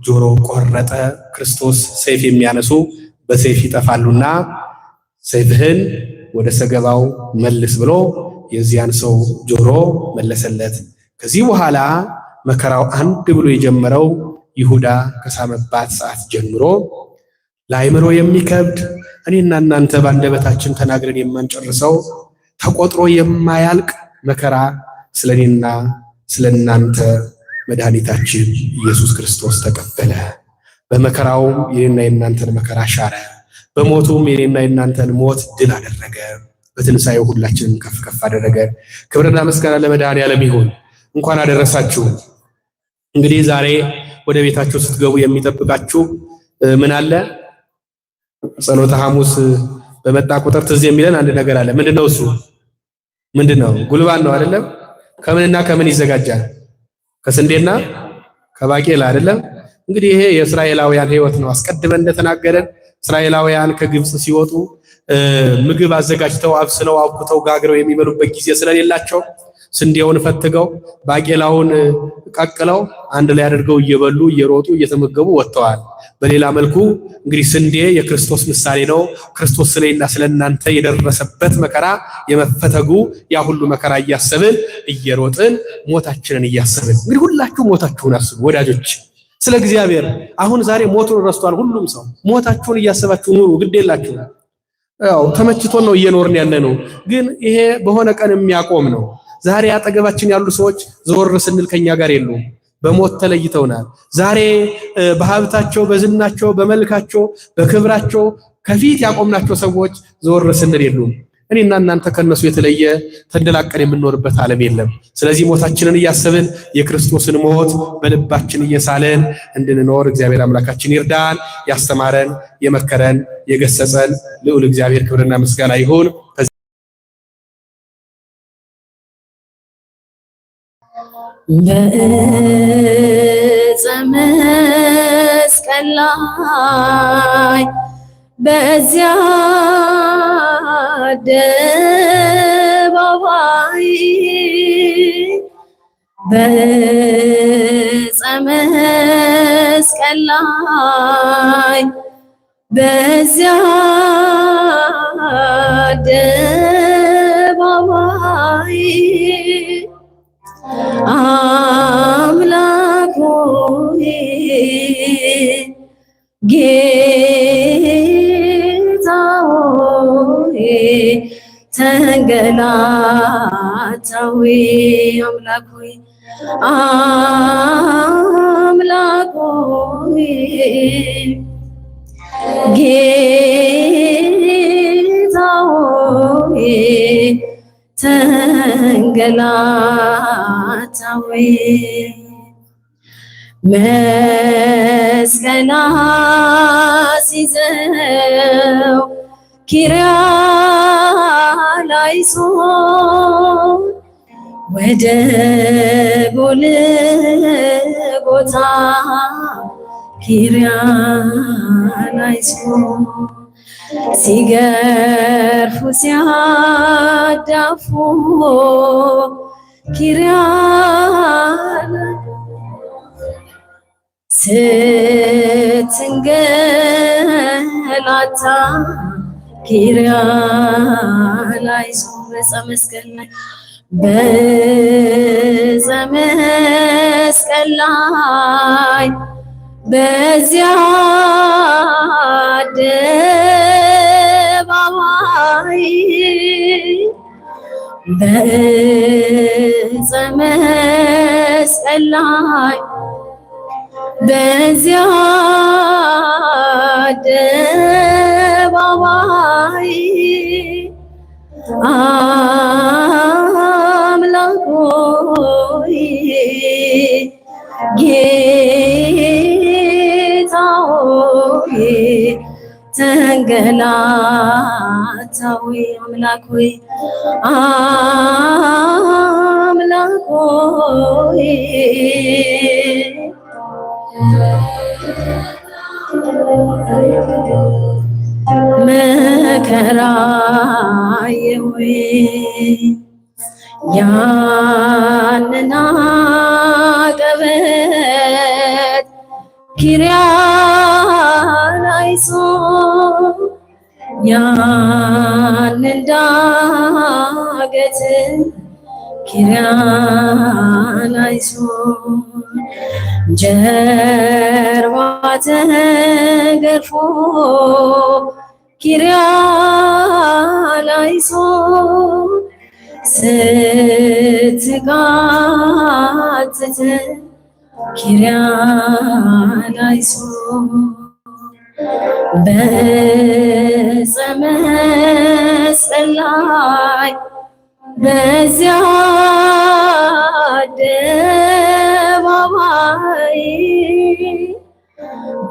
ጆሮ ቆረጠ። ክርስቶስ ሰይፍ የሚያነሱ በሰይፍ ይጠፋሉና ሰይፍህን ወደ ሰገባው መልስ ብሎ የዚያን ሰው ጆሮ መለሰለት። ከዚህ በኋላ መከራው አንድ ብሎ የጀመረው ይሁዳ ከሳመባት ሰዓት ጀምሮ ለአእምሮ የሚከብድ እኔና እናንተ ባንደበታችን ተናግረን የማንጨርሰው ተቆጥሮ የማያልቅ መከራ ስለኔና ስለናንተ መድኃኒታችን ኢየሱስ ክርስቶስ ተቀበለ። በመከራውም የኔና የናንተን መከራ ሻረ። በሞቱም የኔና የናንተን ሞት ድል አደረገ። በትንሣኤው ሁላችንን ከፍ ከፍ አደረገ። ክብርና ምስጋና ለመድኃኔዓለም ይሁን። እንኳን አደረሳችሁ። እንግዲህ ዛሬ ወደ ቤታችሁ ስትገቡ የሚጠብቃችሁ ምን አለ? ጸሎተ ሐሙስ በመጣ ቁጥር ትዝ የሚለን አንድ ነገር አለ። ምንድነው እሱ? ምንድነው? ጉልባን ነው አይደለም? ከምንና ከምን ይዘጋጃል? ከስንዴና ከባቄላ አይደለም? እንግዲህ ይሄ የእስራኤላውያን ሕይወት ነው። አስቀድመን እንደተናገረን እስራኤላውያን ከግብጽ ሲወጡ ምግብ አዘጋጅተው አብስለው አውክተው ጋግረው የሚበሉበት ጊዜ ስለሌላቸው ስንዴውን ፈትገው ባቄላውን ቀቅለው አንድ ላይ አድርገው እየበሉ እየሮጡ እየተመገቡ ወጥተዋል። በሌላ መልኩ እንግዲህ ስንዴ የክርስቶስ ምሳሌ ነው። ክርስቶስ ስለኛ ስለናንተ የደረሰበት መከራ የመፈተጉ ያ ሁሉ መከራ እያሰብን እየሮጥን ሞታችንን እያሰብን እንግዲህ ሁላችሁ ሞታችሁን አስቡ ወዳጆች። ስለ እግዚአብሔር። አሁን ዛሬ ሞቱን ረስቷል ሁሉም ሰው። ሞታችሁን እያሰባችሁ ኑሩ፣ ግድ የላችሁ። ያው ተመችቶን ነው እየኖርን ያለነው፣ ግን ይሄ በሆነ ቀን የሚያቆም ነው። ዛሬ አጠገባችን ያሉ ሰዎች ዘወር ስንል ከኛ ጋር የሉም፣ በሞት ተለይተውናል። ዛሬ በሀብታቸው፣ በዝናቸው፣ በመልካቸው፣ በክብራቸው ከፊት ያቆምናቸው ሰዎች ዘወር ስንል የሉም። እኔና እናንተ ከነሱ የተለየ ተንደላቀን የምንኖርበት ዓለም የለም። ስለዚህ ሞታችንን እያሰብን የክርስቶስን ሞት በልባችን እየሳለን እንድንኖር እግዚአብሔር አምላካችን ይርዳን። ያስተማረን፣ የመከረን፣ የገሰጸን ልዑል እግዚአብሔር ክብርና ምስጋና ይሁን። በዕፀ መስቀል ላይ በዚያ አደባባይ በዕፀ መስቀል ላይ በዚያ አደባባይ አምላክ ሆይ ጌታ ሆይ ተንገላታዊ አምላክ ሆይ አምላክ ሆይ ጌታ ሆይ ተንገላታዊ መስቀል አስይዘው ኪርያላይሶን ወደ ጎልጎታ ኪርያላይሶን ሲገርፉ ሲያዳፉ ስትንገላታ ኪርያላይሶን በዕፀ መስቀል ላይ በዕፀ መስቀል ላይ በዚያ አደባባይ በዕፀ መስቀል ላይ በዚያ አደባባይ አምላክ ሆይ ጌታ ሆይ ተንገላታዊ አምላክ ሆይ አምላክ ሆይ መከራዬ ሆይ ያንን አቀበት ኪርያላይሶን ያንን ዳገት ኪርያላይሶን ጀርባ ተገርፎ ኪርያላይሶን ስትቃትት ኪርያላይሶን በዕፀ መስቀል ላይ በዚያ አደባባይ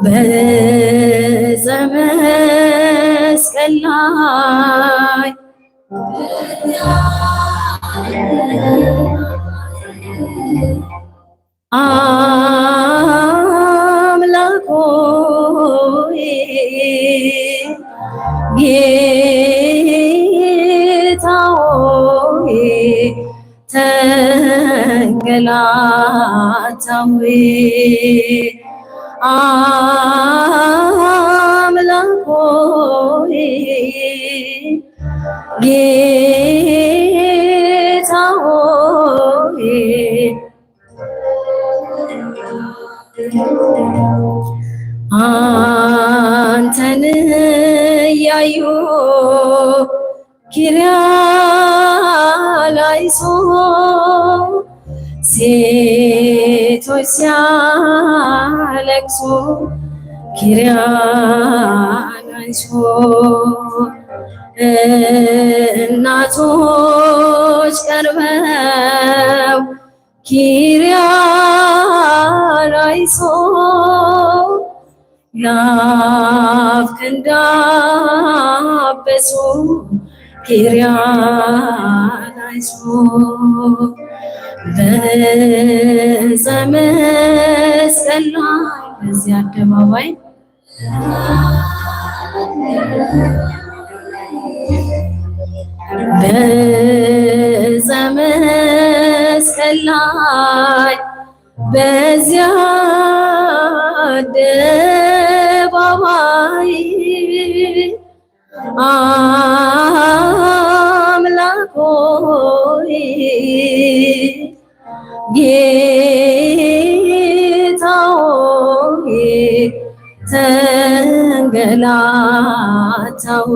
በዕፀ መስቀል ላይ አምላክ ሆይ ጌታ ሆይ ተንገላታዊ አምላክ ሆይ ጌታ ሆይ አንተን ያዩ ኪርያላይሶን ሴቶች ሲያለቅሱ ኪርያላይሶን እናቶች ቀርበው ኪርያላይሶን ላፍ እንዳበሱ ኪርያላይሶን በዕፀ መስቀል ላይ በዚህ አደባባይ በዕፀ መስቀል ላይ በዚያ አደባባይ አምላክ ሆይ ጌታ ሆይ ተንገላታሁ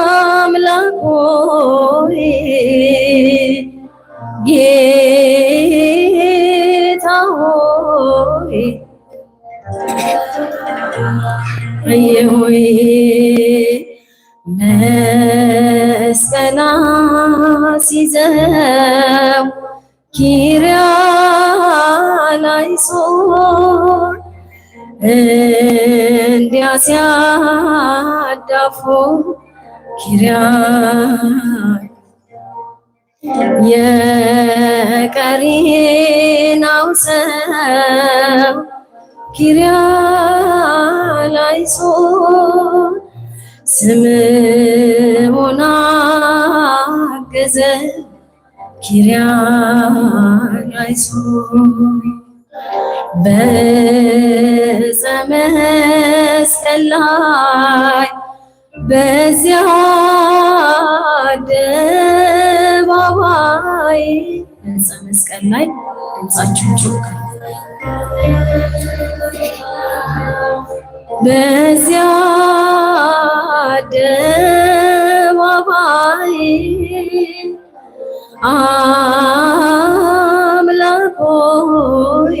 አምላክ ሆይ ጌታ ሆይ አየሆይ መስቀል አስይዘው ኪርያላይሶን እንዲያ ሲያዳፉ የቀሬናው ሰው ኪርያላይሶን ስምዖን አገዘ ኪርያላይሶን በዕፀ መስቀል ላይ በዚያ አደባባይ በዕፀ መስቀል ላይ ድምፃችሁን ጮክ በዚያ አደባባይ አምላክ ሆይ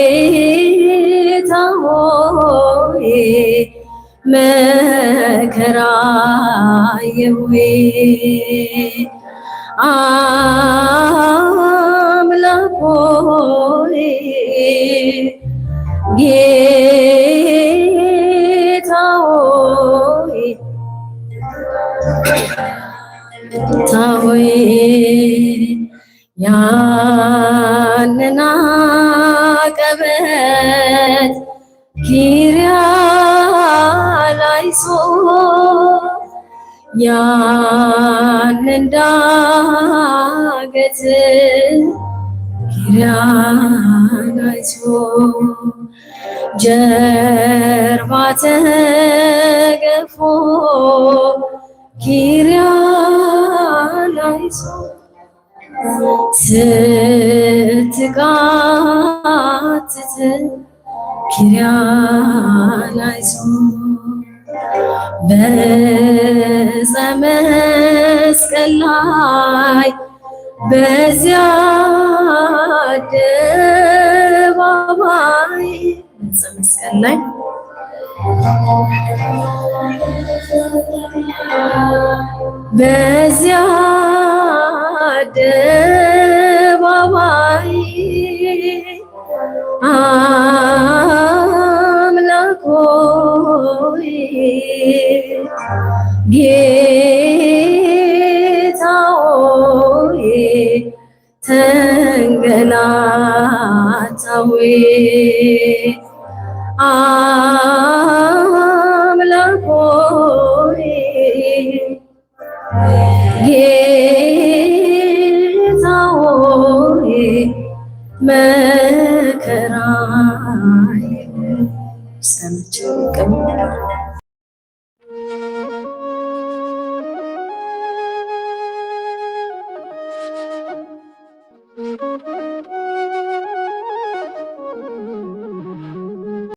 ጌታ ሆይ መከራ አየሁ አምላክ ሆይ ጌታ ሆይ ታሆይ ያንን አቀበት ኪርያላይሶን ያንን ዳገት ኪርያላይሶን ጀርባ ተገፎ ኪርያላይሶን ስትቃትት ኪርያላይሶን በዕፀ መስቀል ላይ በዚያ አደባባይ በዕፀ መስቀል ላይ በዚያ አደባባይ አምላክ ሆይ ጌታ ሆይ ተንገላታሁ አምላክ ሆይ ጌታ ሆይ መከራዬ ሰምቼ